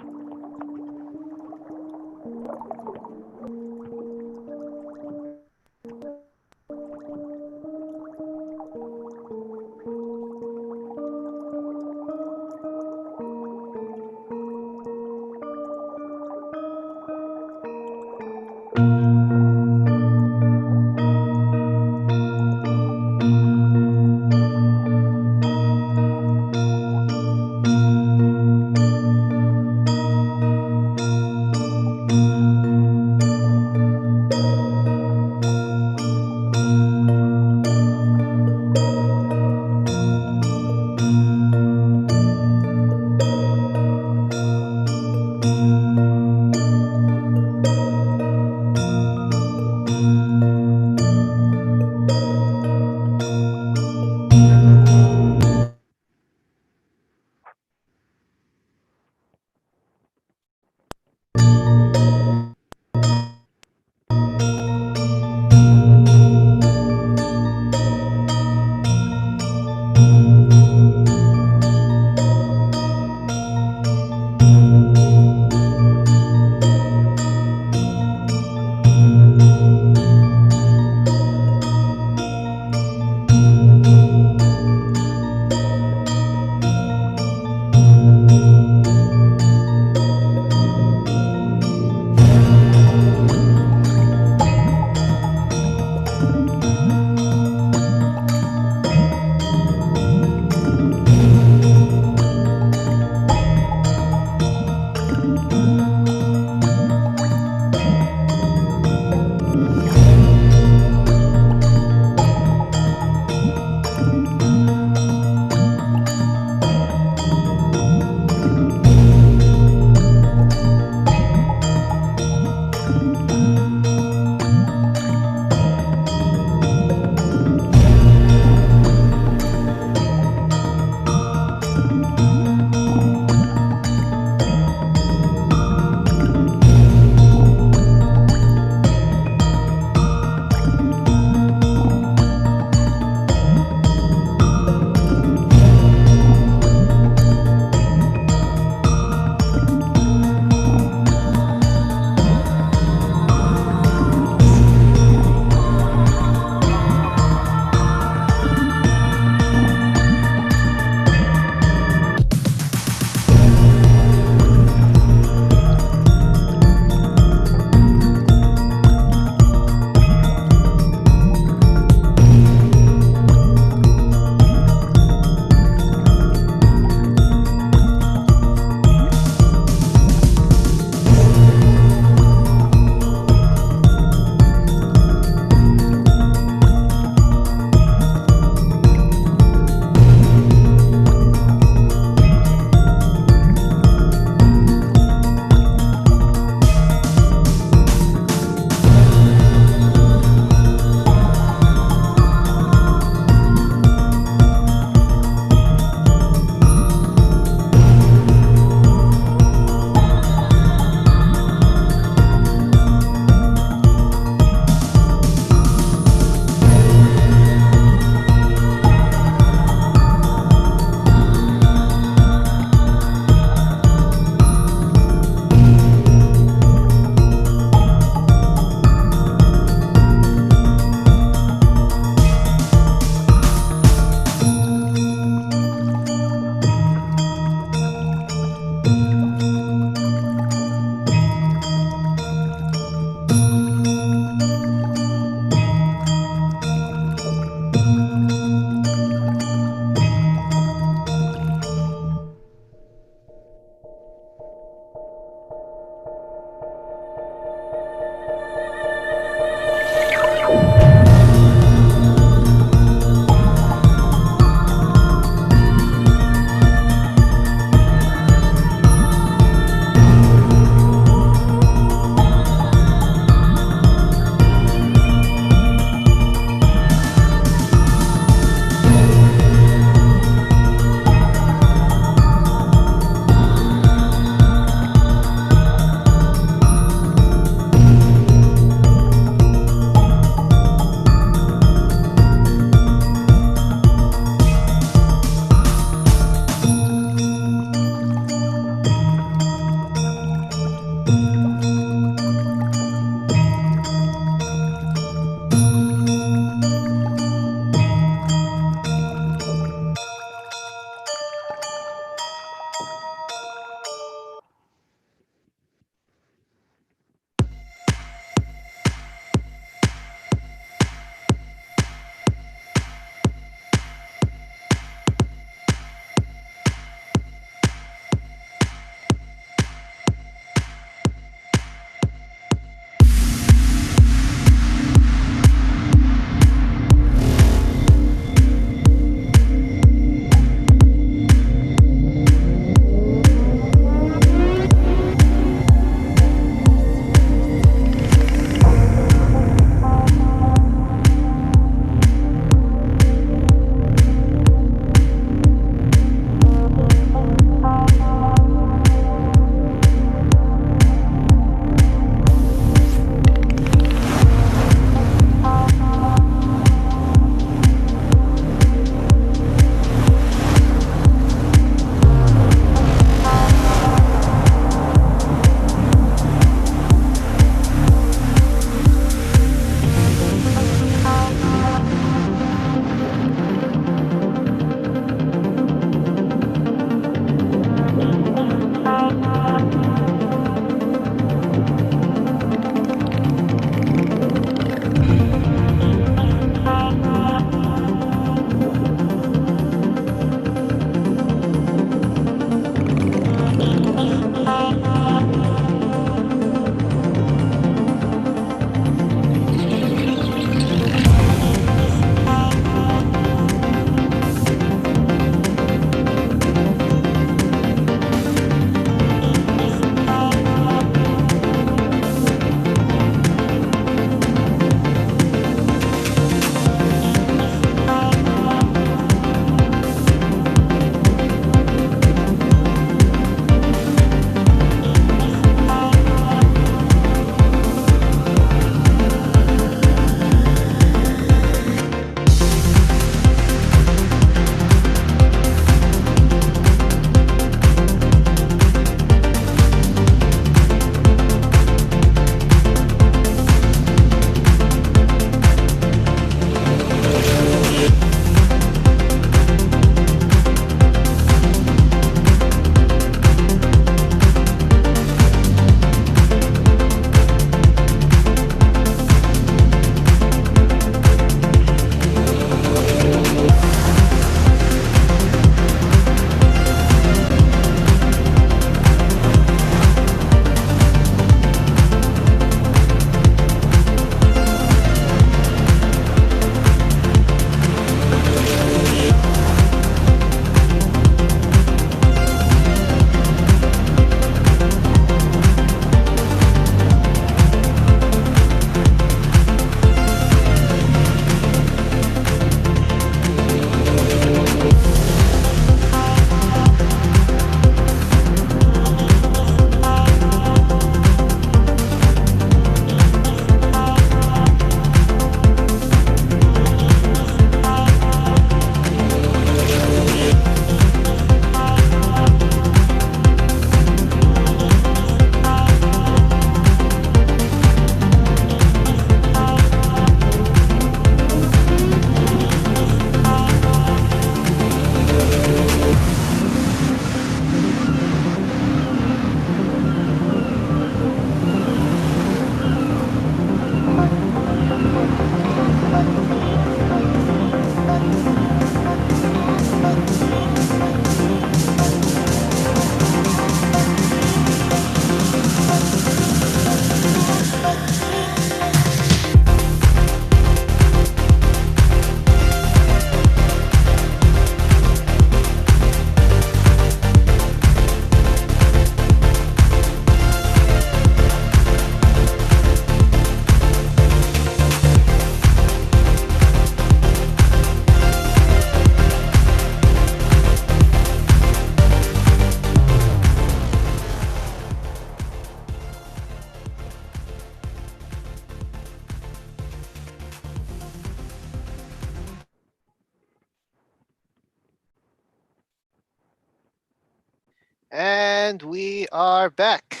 [SPEAKER 2] And we are back.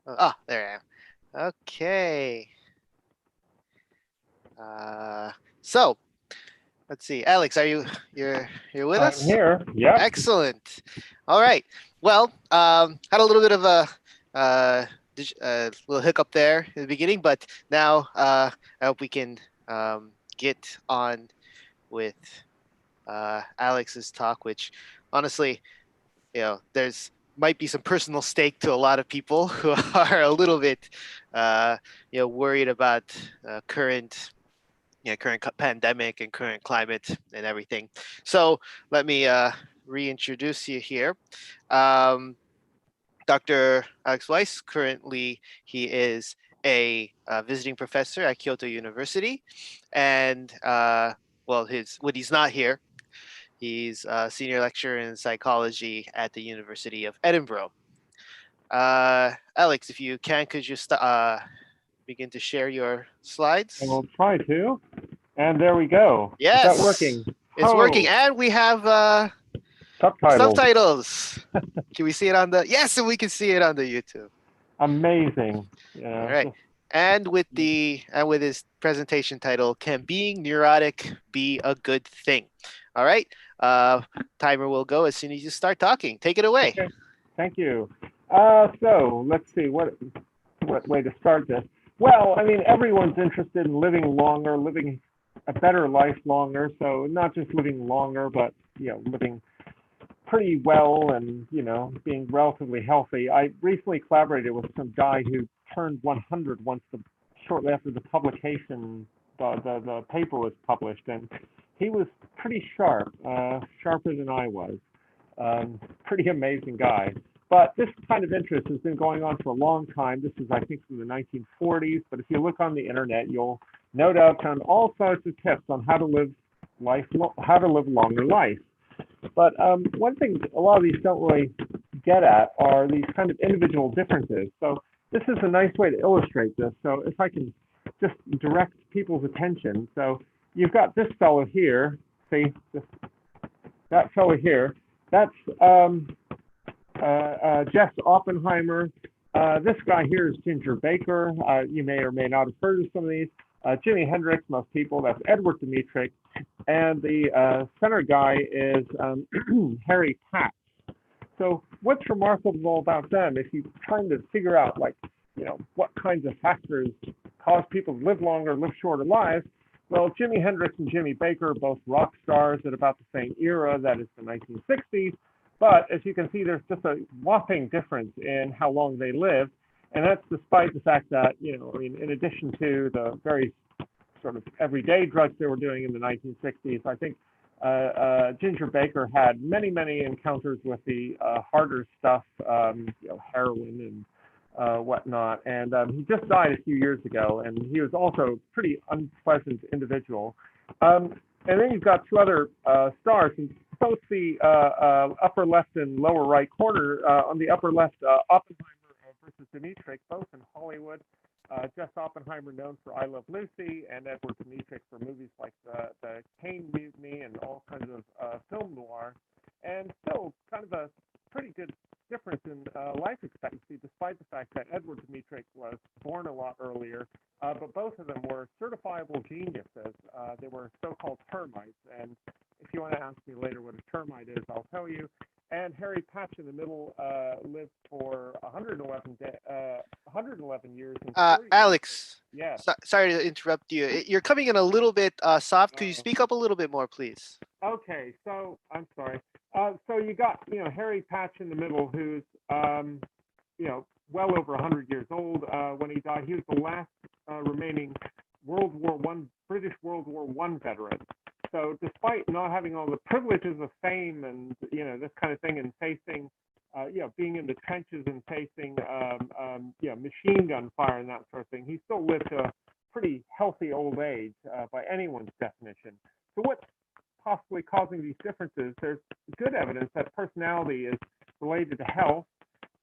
[SPEAKER 2] Oh, there I am. Okay. So let's see. Alex, you're with us?
[SPEAKER 5] I'm here. Yep.
[SPEAKER 2] Excellent. All right. Well, had a little bit of a little hiccup there in the beginning, but now I hope we can get on with Alex's talk, which honestly, there's might be some personal stake to a lot of people who are a little bit, worried about current pandemic and current climate and everything. So let me reintroduce you here. Dr. Alex Weiss, currently he is a visiting professor at Kyoto University, and when he's not here, he's a senior lecturer in psychology at the University of Edinburgh. Alex, if you can, could you begin to share your slides?
[SPEAKER 5] I will try to. And there we go.
[SPEAKER 2] Yes.
[SPEAKER 5] Is that working?
[SPEAKER 2] It's working, and we have subtitles. Can we see it on the? Yes, and we can see it on the YouTube.
[SPEAKER 5] Amazing. Yeah.
[SPEAKER 2] All right. And with his presentation title, "Can being neurotic be a good thing?" All right. Timer will go as soon as you start talking. Take it away.
[SPEAKER 5] Okay. Thank you. So let's see what way to start this. Well, I mean, everyone's interested in living longer, living a better life longer. So not just living longer, but living pretty well and being relatively healthy. I recently collaborated with some guy who turned 100 shortly after the publication, the paper was published, and he was pretty sharp, sharper than I was. Pretty amazing guy. But this kind of interest has been going on for a long time. This is, I think, from the 1940s. But if you look on the internet, you'll no doubt find all sorts of tips on how to live longer life. But one thing a lot of these don't really get at are these kind of individual differences. So this is a nice way to illustrate this. So if I can just direct people's attention. So you've got this fellow here. See, that fellow here. That's Jess Oppenheimer. This guy here is Ginger Baker. You may or may not have heard of some of these. Jimi Hendrix, most people. That's Edward Dmytryk. And the center guy is Harry Patch. So what's remarkable about them, if you trying to figure out what kinds of factors cause people to live longer, live shorter lives, well, Jimi Hendrix and Jimmy Baker are both rock stars at about the same era, that is the 1960s. But as you can see, there's just a whopping difference in how long they lived. And that's despite the fact that, in addition to the very sort of everyday drugs they were doing in the 1960s, I think Ginger Baker had many, many encounters with the harder stuff, heroin and whatnot. And he just died a few years ago, and he was also a pretty unpleasant individual. And then you've got two other stars, and both the upper left and lower right corner. On the upper left, Oppenheimer versus Dmytryk, both in Hollywood. Jess Oppenheimer known for I Love Lucy, and Edward Dmytryk for movies like the Kane Mutiny and all kinds of film noir. And still kind of a pretty good difference in life expectancy, despite the fact that Edward Dmytryk was born a lot earlier. But both of them were certifiable geniuses. They were so-called termites. And if you want to ask me later what a termite is, I'll tell you. And Harry Patch in the middle lived for 111 years.
[SPEAKER 2] Alex.
[SPEAKER 5] Yeah.
[SPEAKER 2] Sorry to interrupt you. You're coming in a little bit soft. Could you speak up a little bit more, please?
[SPEAKER 5] Okay. So I'm sorry. So you got Harry Patch in the middle, who's well over 100 years old when he died. He was the last remaining British World War I veteran. So despite not having all the privileges of fame and this kind of thing, and facing being in the trenches and facing machine gun fire and that sort of thing, he still lived to a pretty healthy old age by anyone's definition. So what's possibly causing these differences? There's good evidence that personality is related to health,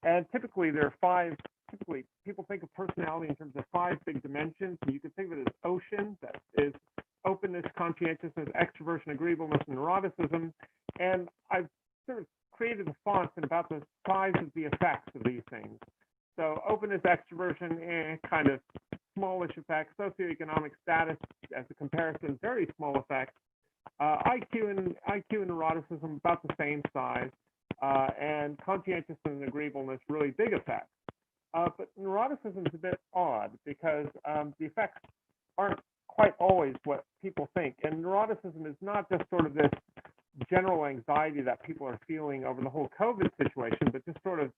[SPEAKER 5] and typically there are five. Typically, people think of personality in terms of five big dimensions. And you can think of it as ocean, that is openness, conscientiousness, extroversion, agreeableness, and neuroticism. And I've sort of created the fonts and about the size of the effects of these things. So openness, extroversion, kind of smallish effects. Socioeconomic status, as a comparison, very small effects. IQ and neuroticism about the same size, and conscientiousness and agreeableness, really big effects. But neuroticism is a bit odd because the effects aren't quite always what people think. And neuroticism is not just sort of this general anxiety that people are feeling over the whole COVID situation, but just sort of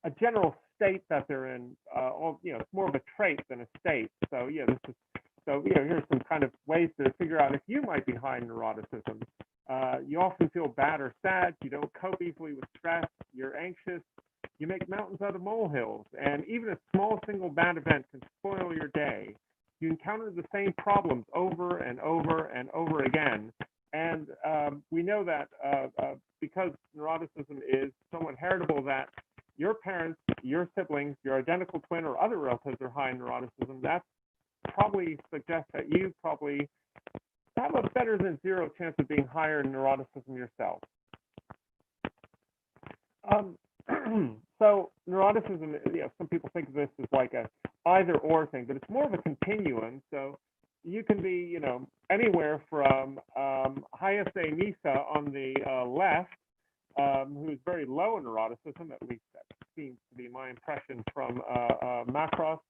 [SPEAKER 5] a general state that they're in. It's more of a trait than a state. So yeah, here's some kind of ways to figure out if you might be high in neuroticism. You often feel bad or sad. You don't cope easily with stress. You're anxious. You make mountains out of molehills, and even a small single bad event can spoil your day. You encounter the same problems over and over and over again. And we know that because neuroticism is somewhat heritable, that your parents, your siblings, your identical twin, or other relatives are high in neuroticism, that probably suggests that you probably have a better than zero chance of being higher in neuroticism yourself. So neuroticism, some people think of this as like a either or thing, but it's more of a continuum. So you can be, anywhere from Hayase Misa on the left, who's very low in neuroticism, at least that seems to be my impression from Macross,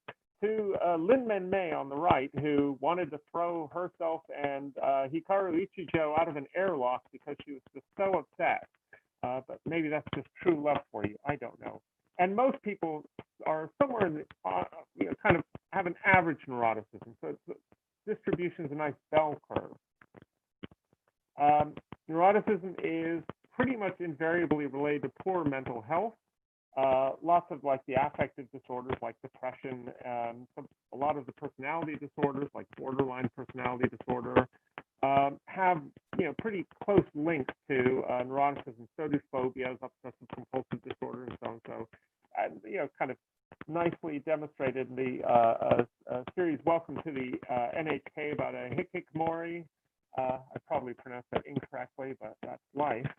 [SPEAKER 5] to Lin Men Mei on the right, who wanted to throw herself and Hikaru Ichijo out of an airlock because she was just so upset. But maybe that's just true love for you. I don't know. And most people are somewhere in the, kind of have an average neuroticism. So the distribution is a nice bell curve. Neuroticism is pretty much invariably related to poor mental health. Lots of like the affective disorders like depression, a lot of the personality disorders like borderline personality disorder have pretty close links to neuroticism. So do phobias, obsessive compulsive disorder, and so on. So, kind of nicely demonstrated in the series Welcome to the NHK about a hikikomori. I probably pronounced that incorrectly, but that's life.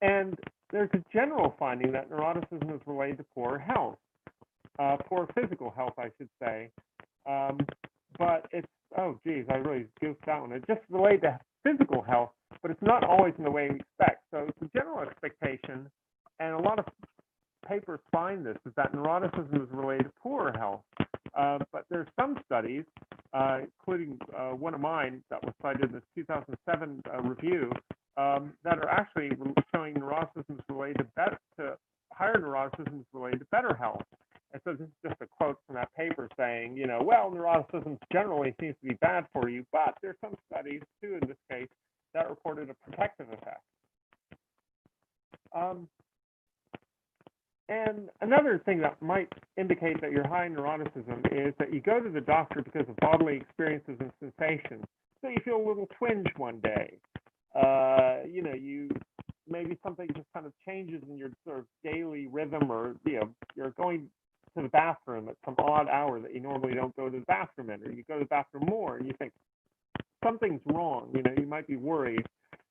[SPEAKER 5] And there's a general finding that neuroticism is related to poor health, poor physical health, I should say. But it's, oh geez, I really goofed that one. It's just related to physical health, but it's not always in the way we expect. So it's a general expectation, and a lot of papers find this, is that neuroticism is related to poor health. But there's some studies, including one of mine that was cited in this 2007 review, that are actually showing neuroticism is related to higher neuroticism is related to better health. And so this is just a quote from that paper saying, well, neuroticism generally seems to be bad for you, but there's some studies too in this case that reported a protective effect. And another thing that might indicate that you're high in neuroticism is that you go to the doctor because of bodily experiences and sensations. So you feel a little twinge one day. You maybe something just kind of changes in your sort of daily rhythm, or you're going to the bathroom at some odd hour that you normally don't go to the bathroom in, or you go to the bathroom more and you think something's wrong. You might be worried,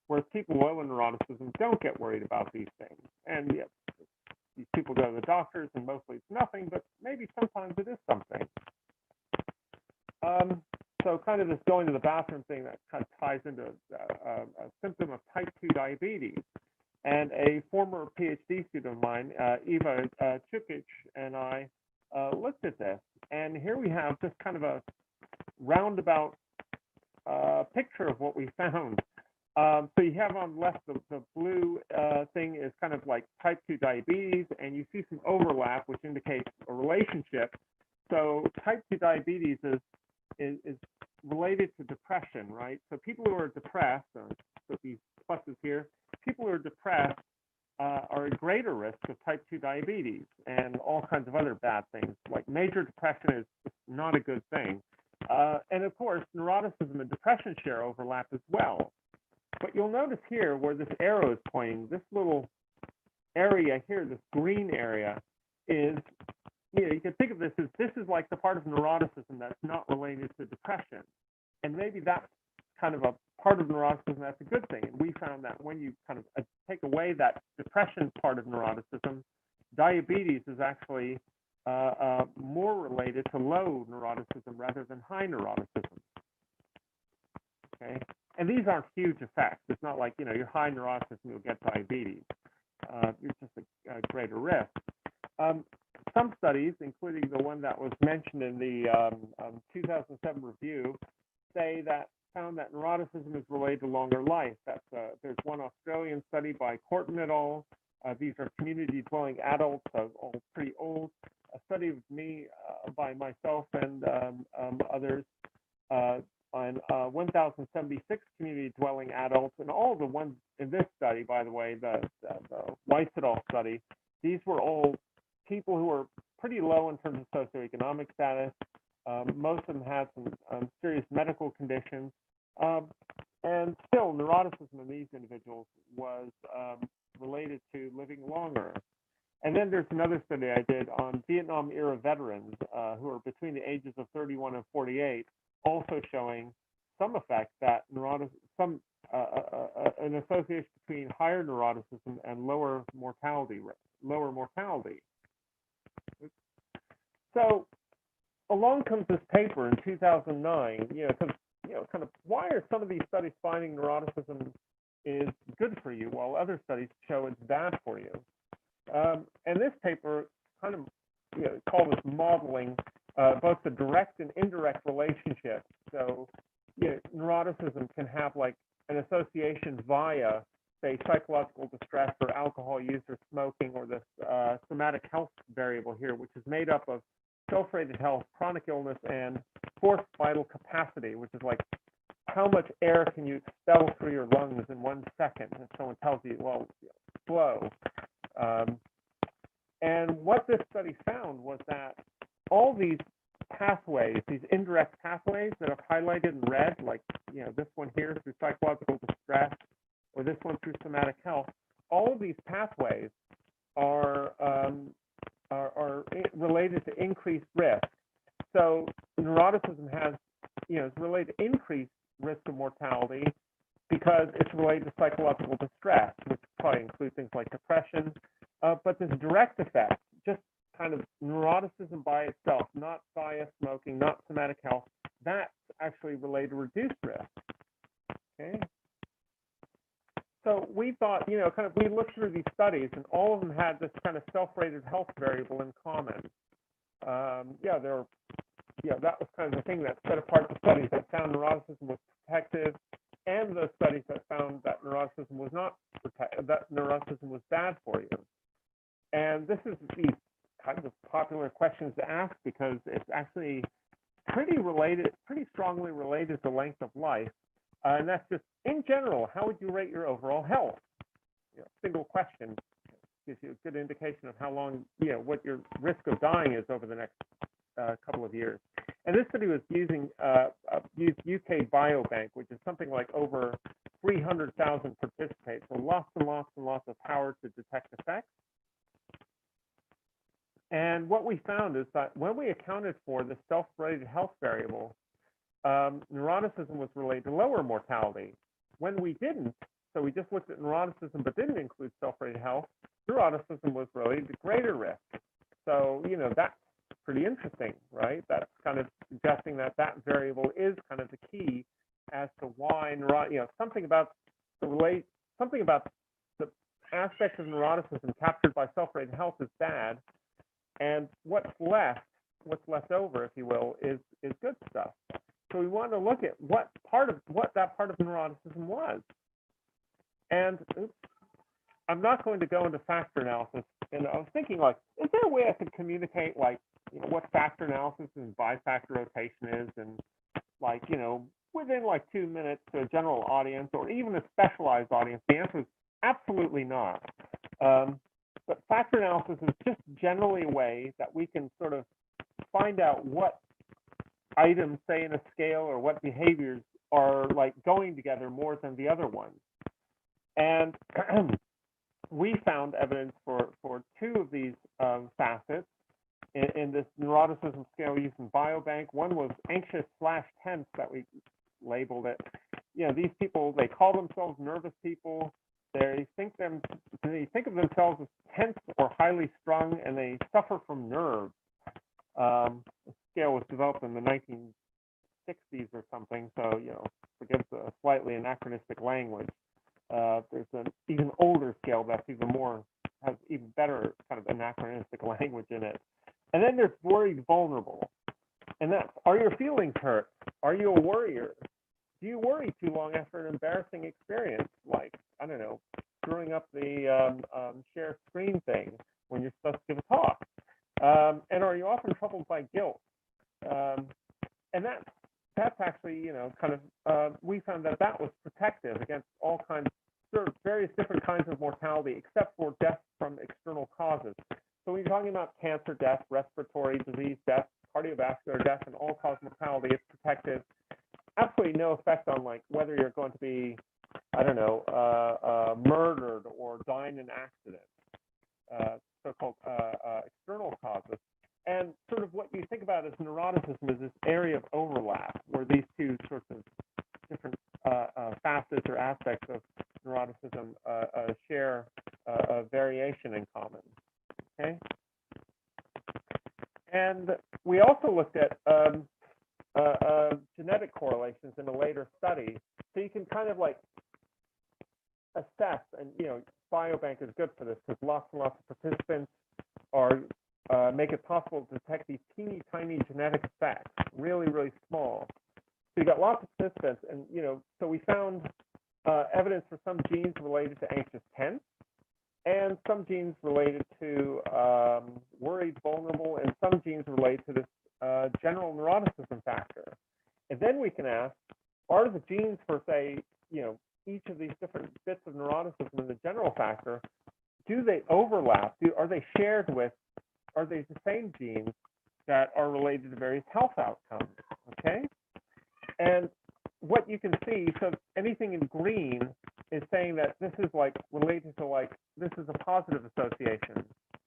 [SPEAKER 5] whereas people low in neuroticism don't get worried about these things. And these people go to the doctors and mostly it's nothing, but maybe sometimes it is something. So kind of this going to the bathroom thing that kind of ties into a symptom of type 2 diabetes. And a former PhD student of mine, Eva Chukic, and I looked at this. And here we have just kind of a roundabout picture of what we found. So you have on the left, the blue thing is kind of like type 2 diabetes, and you see some overlap, which indicates a relationship. So type 2 diabetes is related to depression, right? So people who are depressed, so these pluses here, people who are depressed are at greater risk of type 2 diabetes and all kinds of other bad things. Like major depression is not a good thing. And of course, neuroticism and depression share overlap as well. But you'll notice here where this arrow is pointing, this little area here, this green area, is, you can think of this is like the part of neuroticism that's not related to depression. And maybe that's kind of a part of neuroticism that's a good thing. And we found that when you kind of take away that depression part of neuroticism, diabetes is actually more related to low neuroticism rather than high neuroticism. Okay, and these aren't huge effects. It's not like, you're high neuroticism, you'll get diabetes. You're just a greater risk. Some studies, including the one that was mentioned in the 2007 review, found that neuroticism is related to longer life. There's one Australian study by Corton et al. These are community-dwelling adults, all pretty old. A study of me by myself and others on 1,076 community-dwelling adults, and all the ones in this study, by the way, the Weiss et al. Study, these were all people who were pretty low in terms of socioeconomic status. Most of them had some serious medical conditions, and still neuroticism in these individuals was related to living longer. And then there's another study I did on Vietnam-era veterans who are between the ages of 31 and 48, also showing some effect that an association between higher neuroticism and lower mortality. So along comes this paper in 2009, kind of why are some of these studies finding neuroticism is good for you while other studies show it's bad for you? And this paper kind of called this modeling both the direct and indirect relationship. So neuroticism can have like an association via, say, psychological distress or alcohol use or smoking, or this somatic health variable here, which is made up of self-rated health, chronic illness, and forced vital capacity, which is like how much air can you expel through your lungs in 1 second? And someone tells you, well, slow. And what this study found was that all these pathways, these indirect pathways that I've highlighted in red, like this one here through psychological distress, or this one through somatic health, all of these pathways are related to increased risk. So neuroticism has, is related to increased risk of mortality because it's related to psychological distress, which probably includes things like depression. But this direct effect, just kind of neuroticism by itself, not via smoking, not somatic health, that's actually related to reduced risk. Okay. So we thought, we looked through these studies, and all of them had this kind of self-rated health variable in common. That was kind of the thing that set apart the studies that found neuroticism was protective, and the studies that found that neuroticism was not that neuroticism was bad for you. And this is these kinds of popular questions to ask because it's actually pretty strongly related to length of life. And that's just, in general, how would you rate your overall health? Single question gives you a good indication of how long, what your risk of dying is over the next couple of years. And this study was using used UK Biobank, which is something like over 300,000 participants, so lots and lots and lots of power to detect effects. And what we found is that when we accounted for the self-rated health variable, neuroticism was related to lower mortality. When we didn't, so we just looked at neuroticism but didn't include self-rated health, neuroticism was related to greater risk. So, that's pretty interesting, right? That's kind of suggesting that that variable is kind of the key as to why, something about the aspects of neuroticism captured by self-rated health is bad, and what's left over, if you will, is good stuff. So we wanted to look at what that part of neuroticism was. And I'm not going to go into factor analysis. And I was thinking, is there a way I could communicate, what factor analysis and bifactor rotation is, and within 2 minutes to a general audience or even a specialized audience? The answer is absolutely not. But factor analysis is just generally a way that we can sort of find out what items, say, in a scale, or what behaviors are going together more than the other ones. And we found evidence for 2 of these facets in this neuroticism scale used in Biobank. One was anxious/tense, that we labeled it. these people, they call themselves nervous people. They think of themselves as tense or highly strung, and they suffer from nerves. The scale was developed in the 1960s or something, so forgive the slightly anachronistic language. There's an even older scale that's has even better kind of anachronistic language in it. And then there's worried vulnerable. And that's, are your feelings hurt? Are you a worrier? Do you worry too long after an embarrassing experience, like, I don't know, screwing up the share screen thing when you're supposed to give a talk? And are you often troubled by guilt? And that's actually, we found that was protective against all kinds, sort of various different kinds of mortality, except for death from external causes. So when you're talking about cancer death, respiratory disease death, cardiovascular death, and all-cause mortality, it's protective. Absolutely no effect on like whether you're going to be, I don't know, murdered or die in an accident, so-called external causes. And sort of what you think about as neuroticism is this area of overlap where these two sorts of different facets or aspects of neuroticism share a variation in common. Okay. And we also looked at genetic correlations in a later study, so you can kind of like assess, and Biobank is good for this because lots and lots of participants make it possible to detect these teeny tiny genetic effects, really, really small. So you got lots of participants, and so we found evidence for some genes related to anxious tense, and some genes related to worried vulnerable, and some genes related to this general neuroticism factor. And then we can ask, are the genes for, say, each of these different bits of neuroticism and the general factor, do they overlap? Are they shared with, are they the same genes that are related to various health outcomes? Okay? And what you can see, so anything in green is saying that this is like related to like, this is a positive association,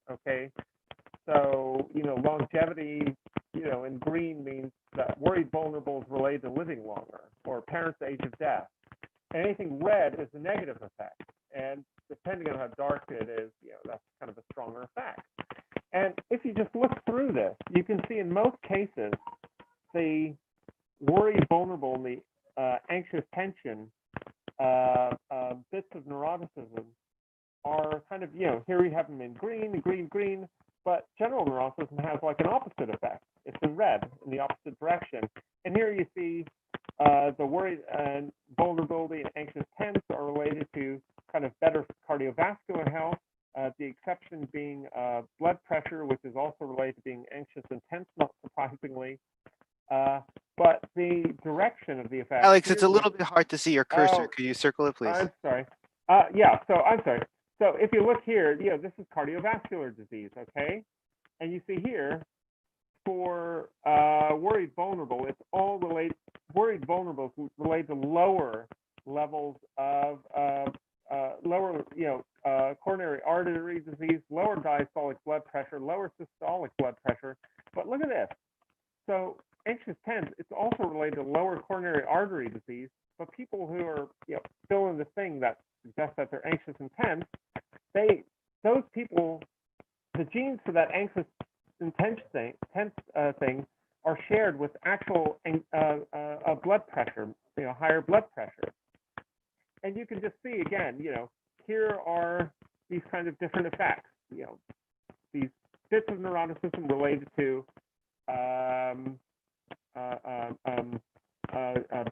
[SPEAKER 5] okay? So, longevity, in green means that worried vulnerable is related to living longer or parents' age of death. Anything red is a negative effect. And depending on how dark it is, that's kind of a stronger effect. And if you just look through this, you can see in most cases, the worried vulnerable and the anxious tension bits of neuroticism are kind of, here we have them in green, green, but general neuroticism has like an opposite effect. It's in red, in the opposite direction. And here you see the worry and vulnerability and anxious tense are related to kind of better cardiovascular health, the exception being blood pressure, which is also related to being anxious and tense, not surprisingly. But the direction of the effect.
[SPEAKER 2] Alex, it's a little bit hard to see your cursor. Could you circle it, please?
[SPEAKER 5] I'm sorry. I'm sorry. So if you look here, this is cardiovascular disease, okay? And you see here, for worried vulnerable, it's all related, worried vulnerable is related to lower levels of coronary artery disease, lower diastolic blood pressure, lower systolic blood pressure. But look at this. So anxious tense, it's also related to lower coronary artery disease, but people who are still in this thing that suggests that they're anxious and tense, those people, the genes for that anxious and tense thing are shared with actual blood pressure, higher blood pressure. And you can just see again, here are these kind of different effects. These bits of neuroticism related to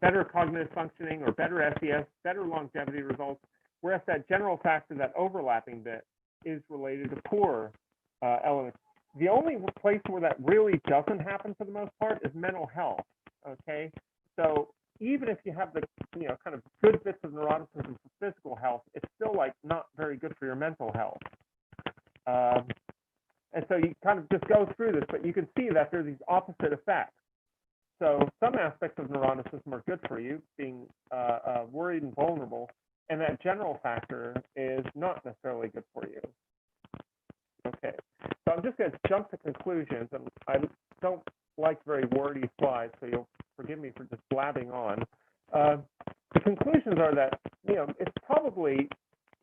[SPEAKER 5] better cognitive functioning or better SES, better longevity results, whereas that general factor, that overlapping bit, is related to poor elements. The only place where that really doesn't happen for the most part is mental health, okay? So even if you have the kind of good bits of neuroticism for physical health, it's still like not very good for your mental health. And so you kind of just go through this, but you can see that there's these opposite effects. So some aspects of neuroticism are good for you, being worried and vulnerable, and that general factor is not necessarily good for you. Okay, so I'm just going to jump to conclusions, and I don't like very wordy slides, so you'll forgive me for just blabbing on. conclusions are that, it's probably,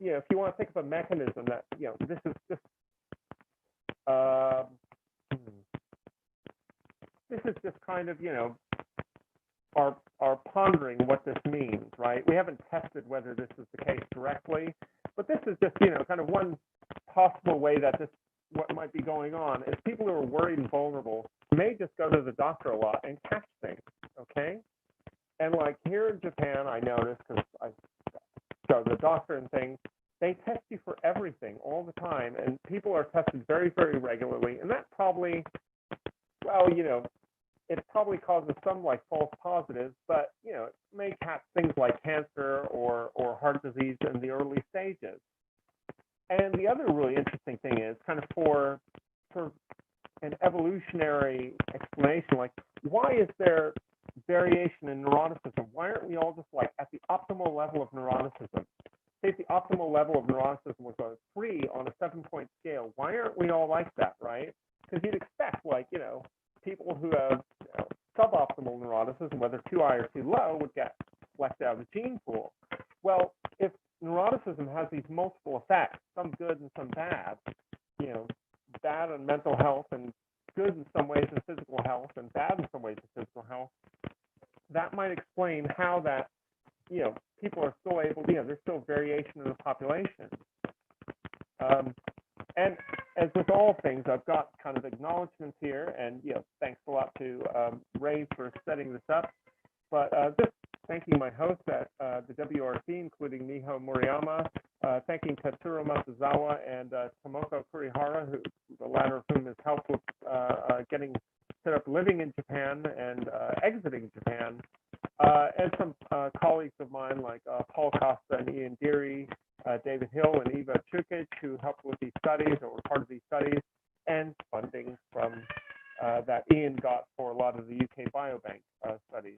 [SPEAKER 5] if you want to think of a mechanism that, this is just, this is just kind of, are pondering what this means, right? We haven't tested whether this is the case directly, but this is just, kind of one possible way that what might be going on is people who are worried and vulnerable may just go to the doctor a lot and catch things, okay? And like here in Japan, I noticed, because I go to the doctor and things, they test you for everything all the time, and people are tested very, very regularly, and that probably, well, it probably causes some like false positives, but it may catch things like cancer or heart disease in the early stages. And the other really interesting thing is kind of for an evolutionary explanation, like why is there variation in neuroticism? Why aren't we all just like at the optimal level of neuroticism? Say if the optimal level of neuroticism was a 3 on a 7-point scale, why aren't we all like that, right? Because you'd expect, like, people who have suboptimal neuroticism, whether too high or too low, would get left out of the gene pool. Well, if neuroticism has these multiple effects, some good and some bad, bad on mental health and good in some ways in physical health and bad in some ways in physical health, that might explain how that, people are still able, there's still variation in the population. And as with all things, I've got kind of acknowledgments here, and thanks a lot to Ray for setting this up. But just thanking my hosts at the WRC, including Miho Moriyama, thanking Tetsuro Matsuzawa and Tomoko Kurihara, the latter of whom has helped with getting set up living in Japan and exiting Japan, and some colleagues of mine like Paul Costa and Ian Deary, David Hill and Eva Chukic, who helped with these studies or were part of these studies, and funding from that Ian got for a lot of the UK Biobank studies.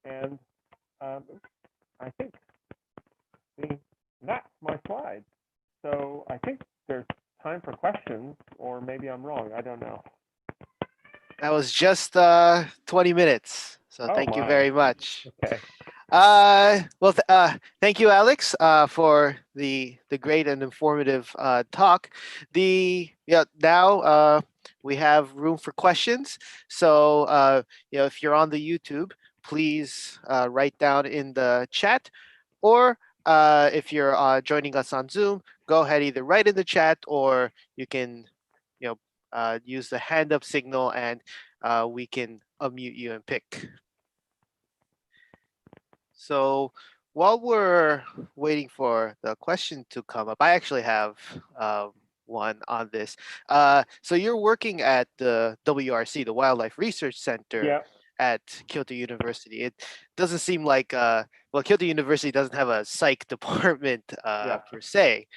[SPEAKER 5] And I think that's my slide. So I think there's time for questions, or maybe I'm wrong. I don't know.
[SPEAKER 2] That was just 20 minutes. So thank you very much.
[SPEAKER 5] Okay.
[SPEAKER 2] Thank you, Alex, for the great and informative talk. Now we have room for questions. So if you're on the YouTube, please write down in the chat, or if you're joining us on Zoom, go ahead, either write in the chat, or you can use the hand up signal, and we can unmute you and pick. So while we're waiting for the question to come up, I actually have one on this. So you're working at the WRC, the Wildlife Research Center, at Kyoto University. It doesn't seem like, Kyoto University doesn't have a psych department per se.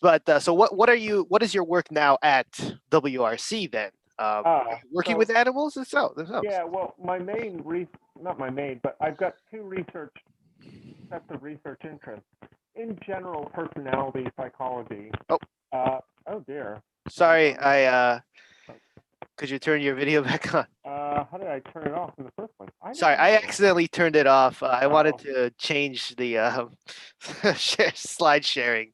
[SPEAKER 2] But so what is your work now at WRC then? Working with animals themselves?
[SPEAKER 5] Yeah, well, not my main, but I've got two sets of research interests. In general, personality psychology. Oh dear.
[SPEAKER 2] Sorry, could you turn your video back on?
[SPEAKER 5] How did I turn it off in the first place?
[SPEAKER 2] Sorry, I accidentally turned it off. I wanted to change the slide sharing.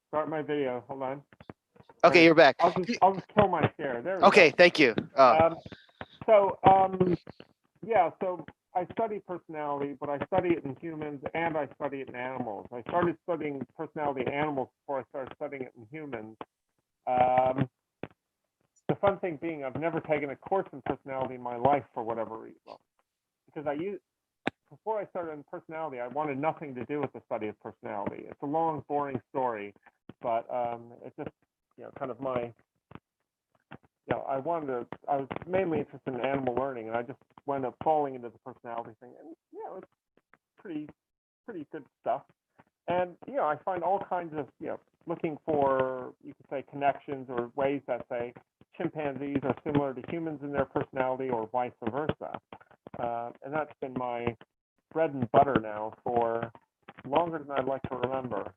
[SPEAKER 5] Start my video. Hold on.
[SPEAKER 2] Okay, you're back.
[SPEAKER 5] I'll just kill my share. There we
[SPEAKER 2] go.
[SPEAKER 5] Thank
[SPEAKER 2] you.
[SPEAKER 5] So I study personality, but I study it in humans and I study it in animals. I started studying personality in animals before I started studying it in humans. The fun thing being, I've never taken a course in personality in my life for whatever reason. Because before I started in personality, I wanted nothing to do with the study of personality. It's a long, boring story, but it's just kind of my. I was mainly interested in animal learning, and I just wound up falling into the personality thing, and it's pretty good stuff. And I find all kinds of looking for, you could say, connections or ways that say chimpanzees are similar to humans in their personality, or vice versa. And that's been my bread and butter now for longer than I'd like to remember.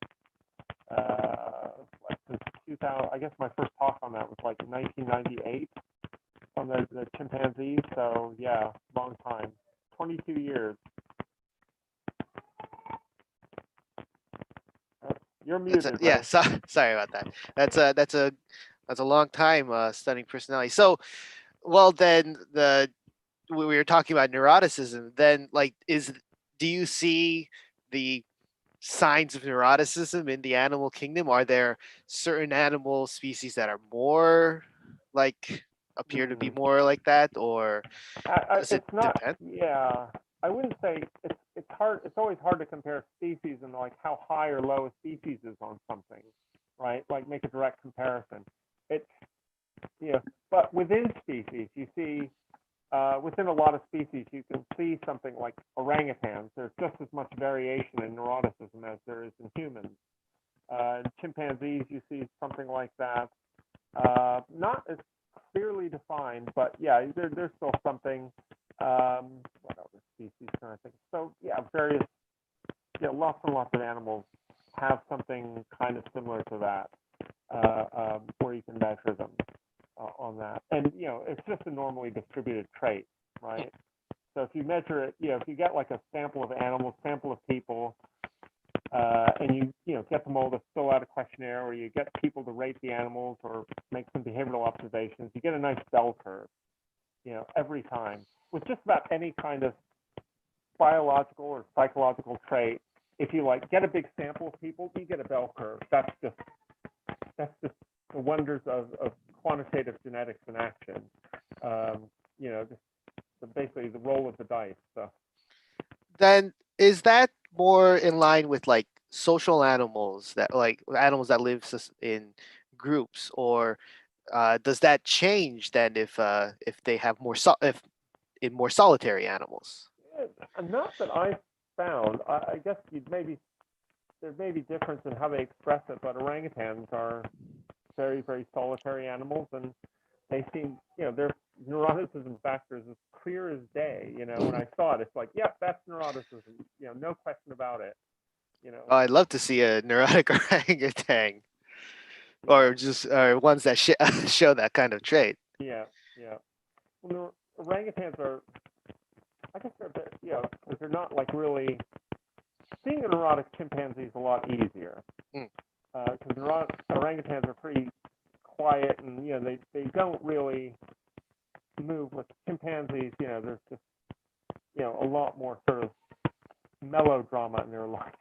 [SPEAKER 5] Like since 2000, I guess my first talk on that was like 1998 on the chimpanzees. So yeah, long time, 22 years. You're muted.
[SPEAKER 2] Yeah, sorry about that. That's a long time studying personality. So, well, then we were talking about neuroticism. Then, like, do you see the signs of neuroticism in the animal kingdom? Are there certain animal species that are more like appear to be more like that, or does it
[SPEAKER 5] It's not.
[SPEAKER 2] depend?
[SPEAKER 5] Yeah, I wouldn't say it's hard. It's always hard to compare species and like how high or low a species is on something, right? Like make a direct comparison. It's but within species, you see within a lot of species, you can see something like orangutans. There's just as much variation in neuroticism as there is in humans. Chimpanzees, you see something like that. Not as clearly defined, but yeah, there's still something. What other species can I think? So yeah, various, lots and lots of animals have something kind of similar to that, where you can measure them on that. And it's just a normally distributed trait, right? So if you measure it, if you get like a sample of animals, sample of people, and you get them all to fill out a questionnaire, or you get people to rate the animals or make some behavioral observations, you get a nice bell curve, every time. With just about any kind of biological or psychological trait, if you like get a big sample of people, you get a bell curve. That's just the wonders of quantitative genetics in action. Just basically the roll of the dice. So
[SPEAKER 2] Then is that more in line with like social animals, that like animals that live in groups, or does that change then if they have if in more solitary animals?
[SPEAKER 5] Not that I found. I guess there may be difference in how they express it, but orangutans are very, very solitary animals, and they seem, their neuroticism factor is as clear as day. When I saw it, it's like, yep, that's neuroticism. No question about it.
[SPEAKER 2] Oh, I'd love to see a neurotic orangutan, or just ones that show that kind of trait.
[SPEAKER 5] Yeah. Well, the orangutans are, I guess they're a bit, because they're not like really. Seeing a neurotic chimpanzee is a lot easier, because orangutans are pretty quiet, and they don't really move. With chimpanzees, there's just a lot more sort of melodrama in their life.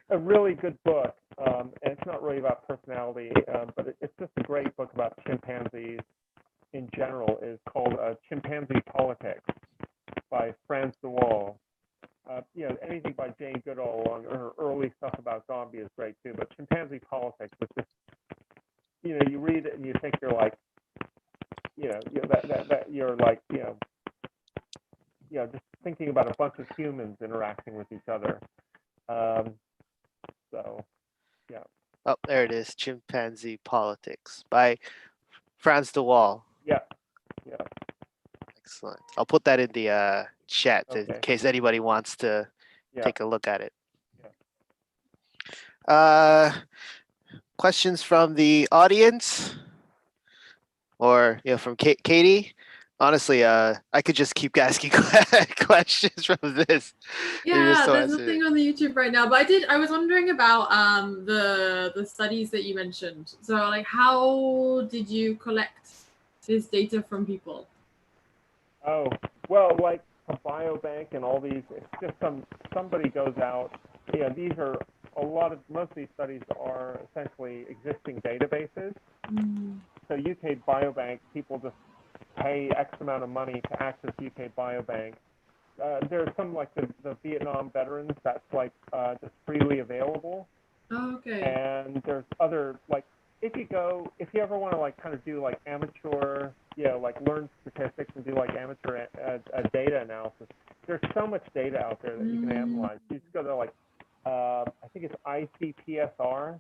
[SPEAKER 5] A really good book, and it's not really about personality, but it's just a great book about chimpanzees in general. Is called Chimpanzee Politics by Franz de Waal. Anything by Jane Goodall on her early stuff about zombie is great too. But Chimpanzee Politics is just, you read it and you think you're like, that you're like, just thinking about a bunch of humans interacting with each other. So, yeah.
[SPEAKER 2] Oh, there it is. Chimpanzee Politics by Franz de Waal.
[SPEAKER 5] Yeah.
[SPEAKER 2] Excellent. I'll put that in the chat in
[SPEAKER 5] Okay.
[SPEAKER 2] case anybody wants to take a look at it.
[SPEAKER 5] Yeah.
[SPEAKER 2] Questions from the audience, or from Katie? Honestly, I could just keep asking questions from this.
[SPEAKER 3] Yeah, there's nothing on the YouTube right now, but I was wondering about the studies that you mentioned. So like, how did you collect this data from people?
[SPEAKER 5] Oh, well, like a biobank and all these, it's just somebody goes out. These are most of these studies are essentially existing databases. So UK Biobank, people just pay X amount of money to access UK Biobank. There's some like the Vietnam veterans that's like just freely available.
[SPEAKER 3] Oh, okay.
[SPEAKER 5] And there's other like if you ever want to like kind of do like amateur, like learn statistics and do like amateur data analysis, there's so much data out there that you can analyze. You just go to like I think it's ICPSR,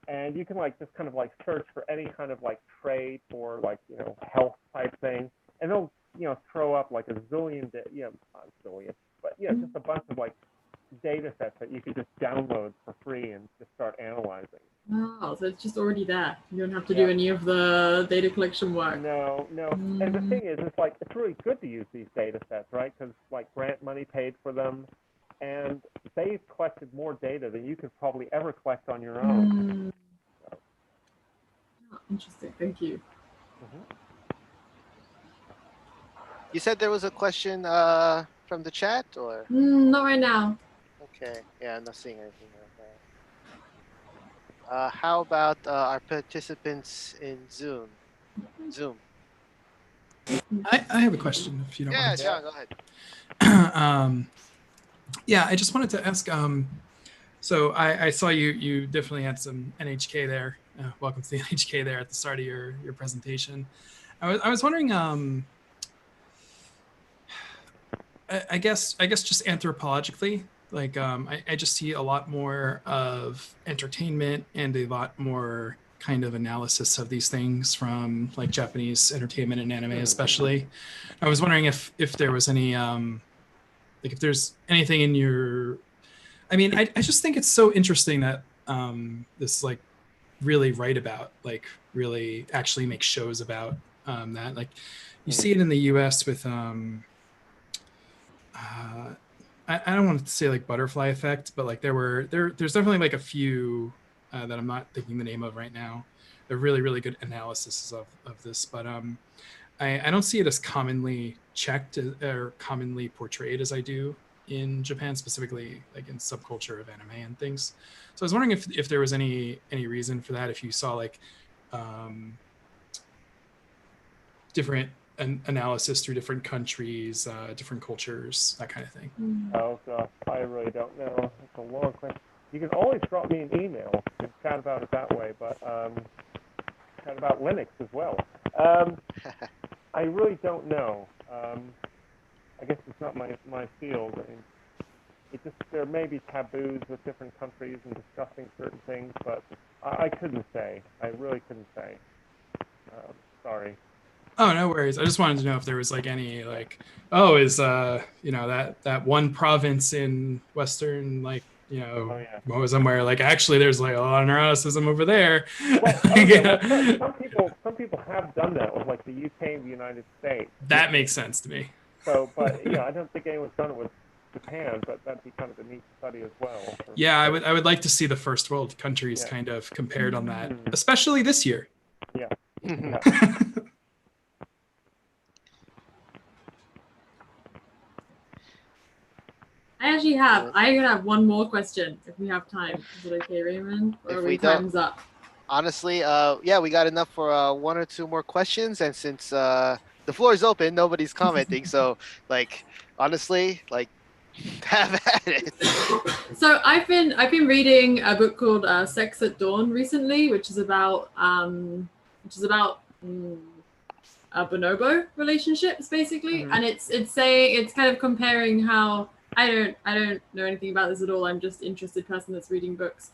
[SPEAKER 5] and you can like just kind of like search for any kind of like trait or like health type thing, and they'll throw up like a zillion, not a zillion, but just a bunch of like data sets that you could just download for free and just start analyzing.
[SPEAKER 3] Wow, so it's just already there. You don't have to do any of the data collection work.
[SPEAKER 5] No. And the thing is, it's really good to use these data sets, right? Because like grant money paid for them, and they've collected more data than you could probably ever collect on your own.
[SPEAKER 3] Oh, interesting. Thank you.
[SPEAKER 2] You said there was a question from the chat, or?
[SPEAKER 3] Not right now.
[SPEAKER 2] Okay. Yeah, I'm not seeing anything right now. How about our participants in Zoom?
[SPEAKER 4] I have a question, if you don't
[SPEAKER 2] Yeah,
[SPEAKER 4] mind.
[SPEAKER 2] John, go ahead.
[SPEAKER 4] Yeah, I just wanted to ask. So I saw you definitely had some NHK there. Welcome to the NHK there at the start of your presentation. I was wondering. I guess just anthropologically, like I just see a lot more of entertainment and a lot more kind of analysis of these things from like Japanese entertainment and anime especially. I was wondering if there was any like if there's anything in your, I mean, I just think it's so interesting that this like really write about, like really actually make shows about that. Like you see it in the US with I don't want to say like butterfly effect, but like there's definitely like a few that I'm not thinking the name of right now. They're really good analysis of this, but I don't see it as commonly checked or commonly portrayed as I do in Japan, specifically like in subculture of anime and things. So I was wondering if there was any reason for that, if you saw like different analysis through different countries, different cultures, that kind of thing.
[SPEAKER 5] Oh gosh, I really don't know. It's a long question. You can always drop me an email and chat about it that way, but chat about Linux as well. I really don't know. I guess it's not my field. I mean, there may be taboos with different countries and discussing certain things, but I couldn't say. I really couldn't say. Sorry.
[SPEAKER 4] Oh, no worries. I just wanted to know if there was like any like, oh, is you know, that one province in Western, like, you know, somewhere like actually there's like a lot of neuroticism over there.
[SPEAKER 5] Well, okay, well, some people have done that with like the UK and the United States.
[SPEAKER 4] That makes sense to me.
[SPEAKER 5] So, but yeah, I don't think anyone's done it with Japan, but that'd be kind of a neat study as well.
[SPEAKER 4] Yeah, I would like to see the first world countries kind of compared on that, especially this year.
[SPEAKER 5] Yeah.
[SPEAKER 3] I actually have one more question if we have time. Is it okay, Raymond? Or
[SPEAKER 2] If
[SPEAKER 3] are
[SPEAKER 2] we
[SPEAKER 3] time's up?
[SPEAKER 2] Honestly, yeah, we got enough for one or two more questions, and since the floor is open, nobody's commenting. So, like, honestly, like, have at it.
[SPEAKER 3] So I've been reading a book called Sex at Dawn recently, which is about bonobo relationships basically, and it's kind of comparing how I don't know anything about this at all. I'm just interested person that's reading books,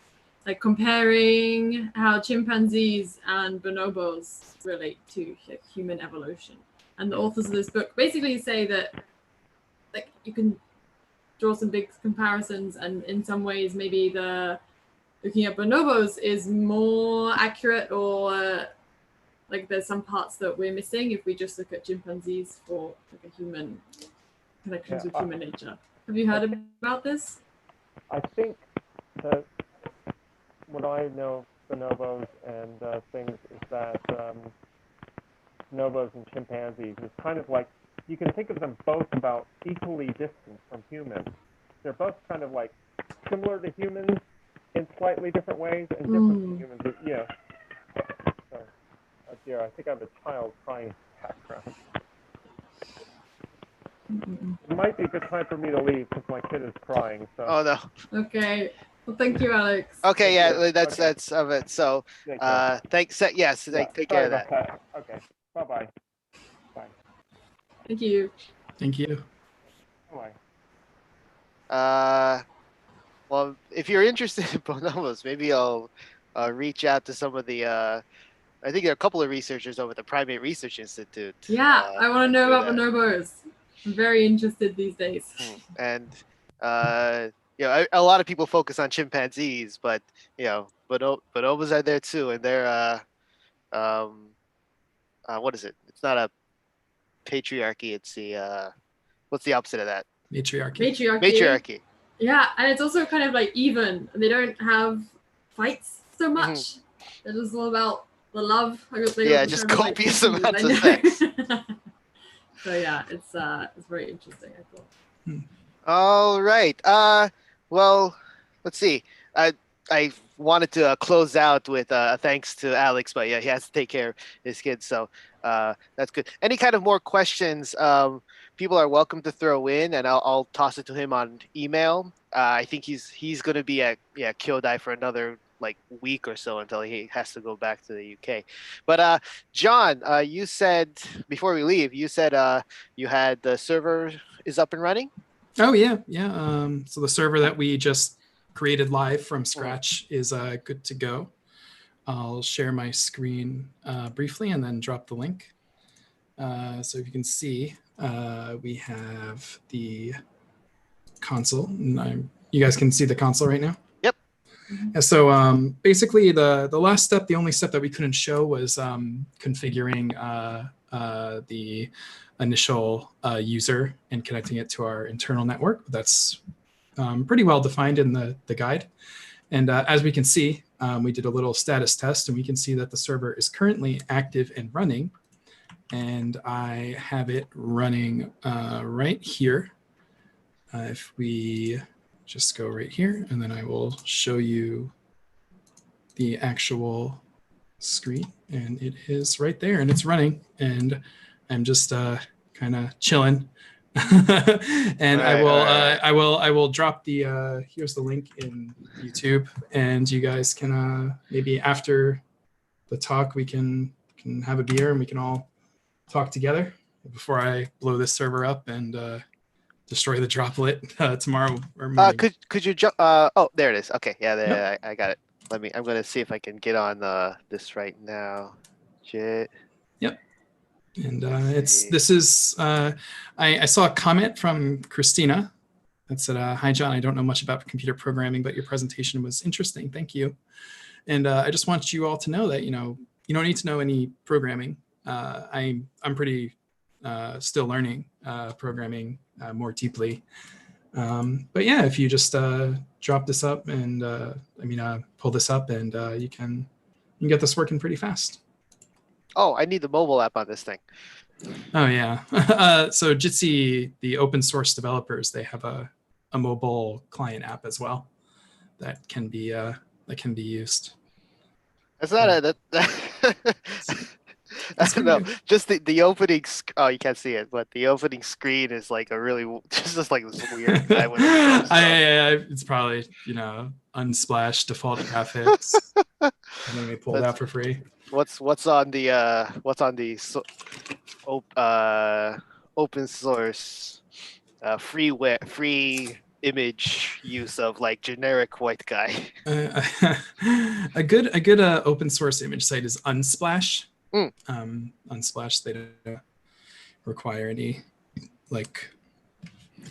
[SPEAKER 3] like comparing how chimpanzees and bonobos relate to human evolution. And the authors of this book basically say that like you can draw some big comparisons, and in some ways maybe looking at bonobos is more accurate, or like there's some parts that we're missing if we just look at chimpanzees for like a human connections with human nature. Have you heard about this?
[SPEAKER 5] I think that what I know of bonobos and things is that bonobos and chimpanzees is kind of like, you can think of them both about equally distant from humans. They're both kind of like similar to humans in slightly different ways and different from humans. Yeah. Sorry. Oh dear, I think I have a child crying in the background. It might be a good time for me to leave because my kid is crying. So.
[SPEAKER 2] Oh no.
[SPEAKER 3] Okay. Well, thank you, Alex.
[SPEAKER 2] Okay, yeah, that's of it. So, thanks. Yes, take care of that.
[SPEAKER 5] Okay. Bye. Bye.
[SPEAKER 3] Thank you.
[SPEAKER 4] Thank you.
[SPEAKER 5] Bye.
[SPEAKER 2] Well, if you're interested in bonobos, maybe I'll reach out to some of the. I think there are a couple of researchers over at the Primate Research Institute.
[SPEAKER 3] Yeah, I want to know about bonobos. I'm very interested these days.
[SPEAKER 2] And you know, a lot of people focus on chimpanzees, but you know, bonobos are there too, and they're what is it? It's not a patriarchy. It's the what's the opposite of that?
[SPEAKER 4] Matriarchy.
[SPEAKER 2] Matriarchy.
[SPEAKER 3] Yeah, and it's also kind of like even. They don't have fights so much.
[SPEAKER 2] Mm-hmm.
[SPEAKER 3] It's just all about the love.
[SPEAKER 2] Yeah, just copious amounts of sex.
[SPEAKER 3] So yeah, it's very interesting, I thought.
[SPEAKER 2] All right. Well, let's see. I wanted to close out with thanks to Alex, but yeah, he has to take care of his kids, so that's good. Any kind of more questions? People are welcome to throw in, and I'll toss it to him on email. I think he's going to be at Kyodai for another like week or so until he has to go back to the UK. But John, you said before we leave, you said you had the server is up and running.
[SPEAKER 4] Oh yeah. So the server that we just created live from scratch is good to go. I'll share my screen briefly and then drop the link. So if you can see, we have the console. And you guys can see the console right now?
[SPEAKER 2] Yep.
[SPEAKER 4] Yeah, so basically the last step, the only step that we couldn't show was configuring the initial user and connecting it to our internal network. That's pretty well defined in the guide. And as we can see, we did a little status test, and we can see that the server is currently active and running. And I have it running right here. If we just go right here, and then I will show you the actual screen, and it is right there, and it's running, and I'm just kind of chilling. And right, I will drop the here's the link in YouTube, and you guys can maybe after the talk we can have a beer and we can all talk together before I blow this server up and destroy the droplet tomorrow or morning.
[SPEAKER 2] Could you jump? Oh, there it is. Okay, yeah, there, yep. I got it. I'm gonna see if I can get on this right now. Yep.
[SPEAKER 4] And this is I saw a comment from Christina that said, "Hi John, I don't know much about computer programming, but your presentation was interesting. Thank you." And I just want you all to know that you don't need to know any programming. I'm pretty still learning programming more deeply. But yeah, if you just drop this up and pull this up, and you can get this working pretty fast.
[SPEAKER 2] Oh, I need the mobile app on this thing.
[SPEAKER 4] Oh yeah. So Jitsi, the open source developers, they have a mobile client app as well that can be used.
[SPEAKER 2] That's not I don't know. Just the opening. Oh, you can't see it, but the opening screen is like a really just like this weird guy with
[SPEAKER 4] it's probably Unsplash default graphics. And then they pulled out for free.
[SPEAKER 2] What's on the open source free image use of like generic white guy?
[SPEAKER 4] A good open source image site is Unsplash. Unsplash, they don't require any like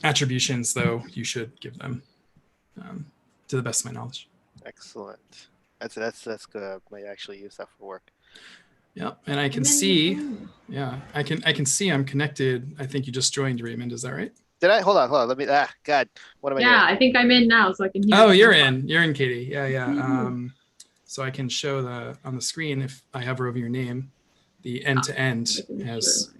[SPEAKER 4] attributions, though you should give them to the best of my knowledge.
[SPEAKER 2] Excellent. That's good. I might actually use that for work.
[SPEAKER 4] Yeah, and I can see. Yeah, I can see I'm connected. I think you just joined, Raymond. Is that right?
[SPEAKER 2] Did I? Hold on. Let me. God, what am I doing?
[SPEAKER 3] Yeah, I think I'm in now, so I can hear.
[SPEAKER 4] Oh, you're in, Katie. Yeah. So I can show on the screen, if I hover over your name, the end-to-end has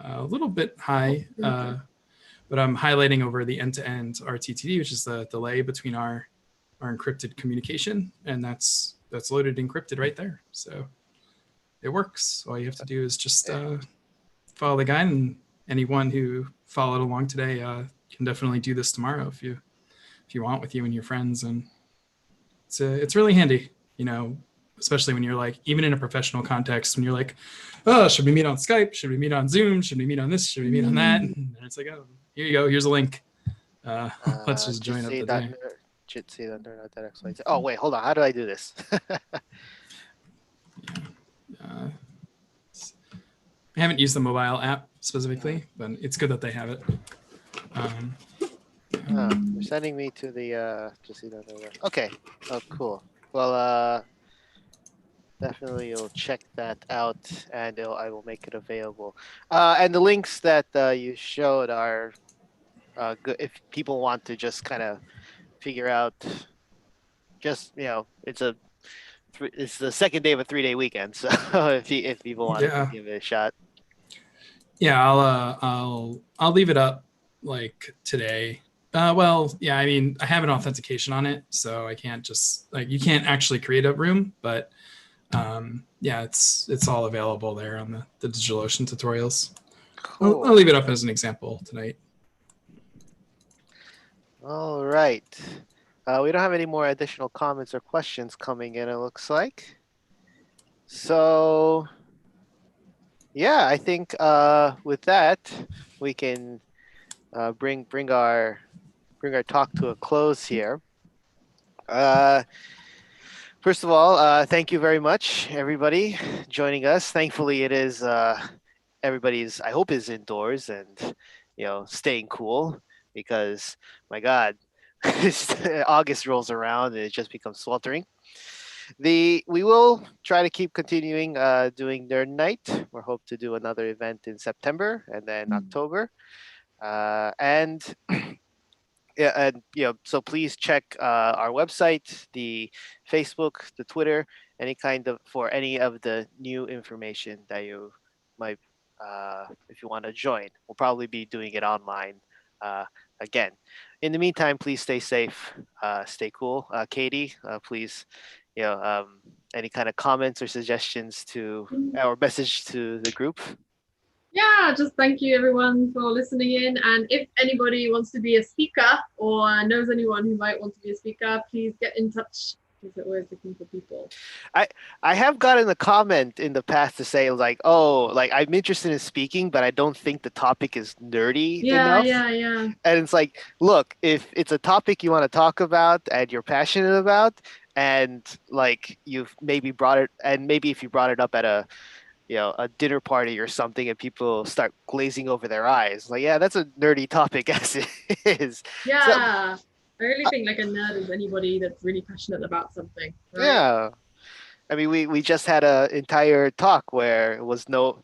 [SPEAKER 4] a little bit high, but I'm highlighting over the end-to-end RTTD, which is the delay between our encrypted communication, and that's loaded encrypted right there. So it works. All you have to do is just follow the guide, and anyone who followed along today can definitely do this tomorrow if you want, with you and your friends, and it's really handy. Especially when you're like, even in a professional context, when you're like, oh, should we meet on Skype? Should we meet on Zoom? Should we meet on this? Should we meet on that? And it's like, oh, here you go. Here's a link. Let's just join up the day.
[SPEAKER 2] Jitsi. Oh, wait, hold on. How do I do this?
[SPEAKER 4] I haven't used the mobile app specifically, but it's good that they have it.
[SPEAKER 2] They're sending me to the Okay. Oh, cool. Well, definitely you'll check that out, and I will make it available. And the links that you showed are good if people want to just kind of figure out. Just it's the second day of a 3-day weekend, so if people want to give it a shot.
[SPEAKER 4] Yeah, I'll leave it up like today. Well, yeah, I mean, I have an authentication on it, so I can't just you can't actually create a room, but yeah, it's all available there on the DigitalOcean tutorials. Cool. I'll leave it up as an example tonight.
[SPEAKER 2] All right. We don't have any more additional comments or questions coming in, it looks like. So, yeah, I think with that, we can bring our talk to a close here. First of all, thank you very much, everybody, joining us. Thankfully, it is everybody's, I hope, is indoors and staying cool, because my God, August rolls around and it just becomes sweltering. We will try to keep continuing doing Nerd Night. We hope to do another event in September and then October, and yeah, and so please check our website, the Facebook, the Twitter, for any of the new information that you might, if you want to join. We'll probably be doing it online again. In the meantime, please stay safe, stay cool. Katie, please, any kind of comments or suggestions to our message to the group?
[SPEAKER 3] Yeah, just thank you everyone for listening in. And if anybody wants to be a speaker or knows anyone who might want to be a speaker, please get in touch, because we're always looking for people.
[SPEAKER 2] I have gotten a comment in the past to say I'm interested in speaking, but I don't think the topic is nerdy enough.
[SPEAKER 3] Yeah.
[SPEAKER 2] And it's like, look, if it's a topic you want to talk about and you're passionate about, and you've maybe brought it, and maybe if you brought it up at a dinner party or something, and people start glazing over their eyes, yeah, that's a nerdy topic as it is.
[SPEAKER 3] Yeah. So, I really think a nerd is anybody that's really passionate about something, right?
[SPEAKER 2] Yeah. I mean, we just had an entire talk where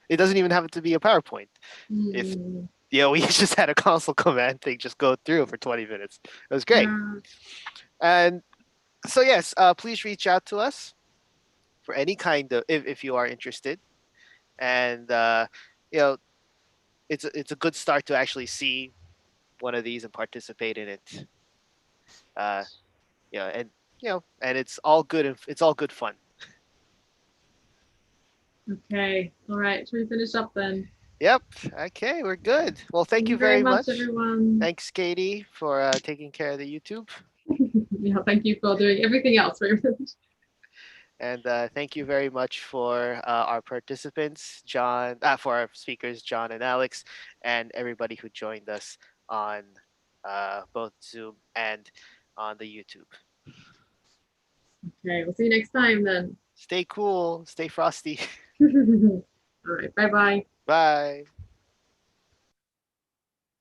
[SPEAKER 2] it doesn't even have to be a PowerPoint. If we just had a console command thing just go through for 20 minutes. It was great. Yeah. And so yes, please reach out to us for any kind of, if you are interested. And it's a good start to actually see one of these and participate in it. And it's all good, and it's all good fun.
[SPEAKER 3] Okay. All right. Should we finish up then?
[SPEAKER 2] Yep. Okay, we're good. Well, thank you very much,
[SPEAKER 3] everyone.
[SPEAKER 2] Thanks, Katie, for taking care of the YouTube.
[SPEAKER 3] Yeah, thank you for doing everything else.
[SPEAKER 2] And thank you very much for our participants, John, for our speakers, John and Alex, and everybody who joined us on both Zoom and on the YouTube.
[SPEAKER 3] Okay, we'll see you next time then.
[SPEAKER 2] Stay cool, stay frosty.
[SPEAKER 3] All right, bye-bye.
[SPEAKER 2] Bye.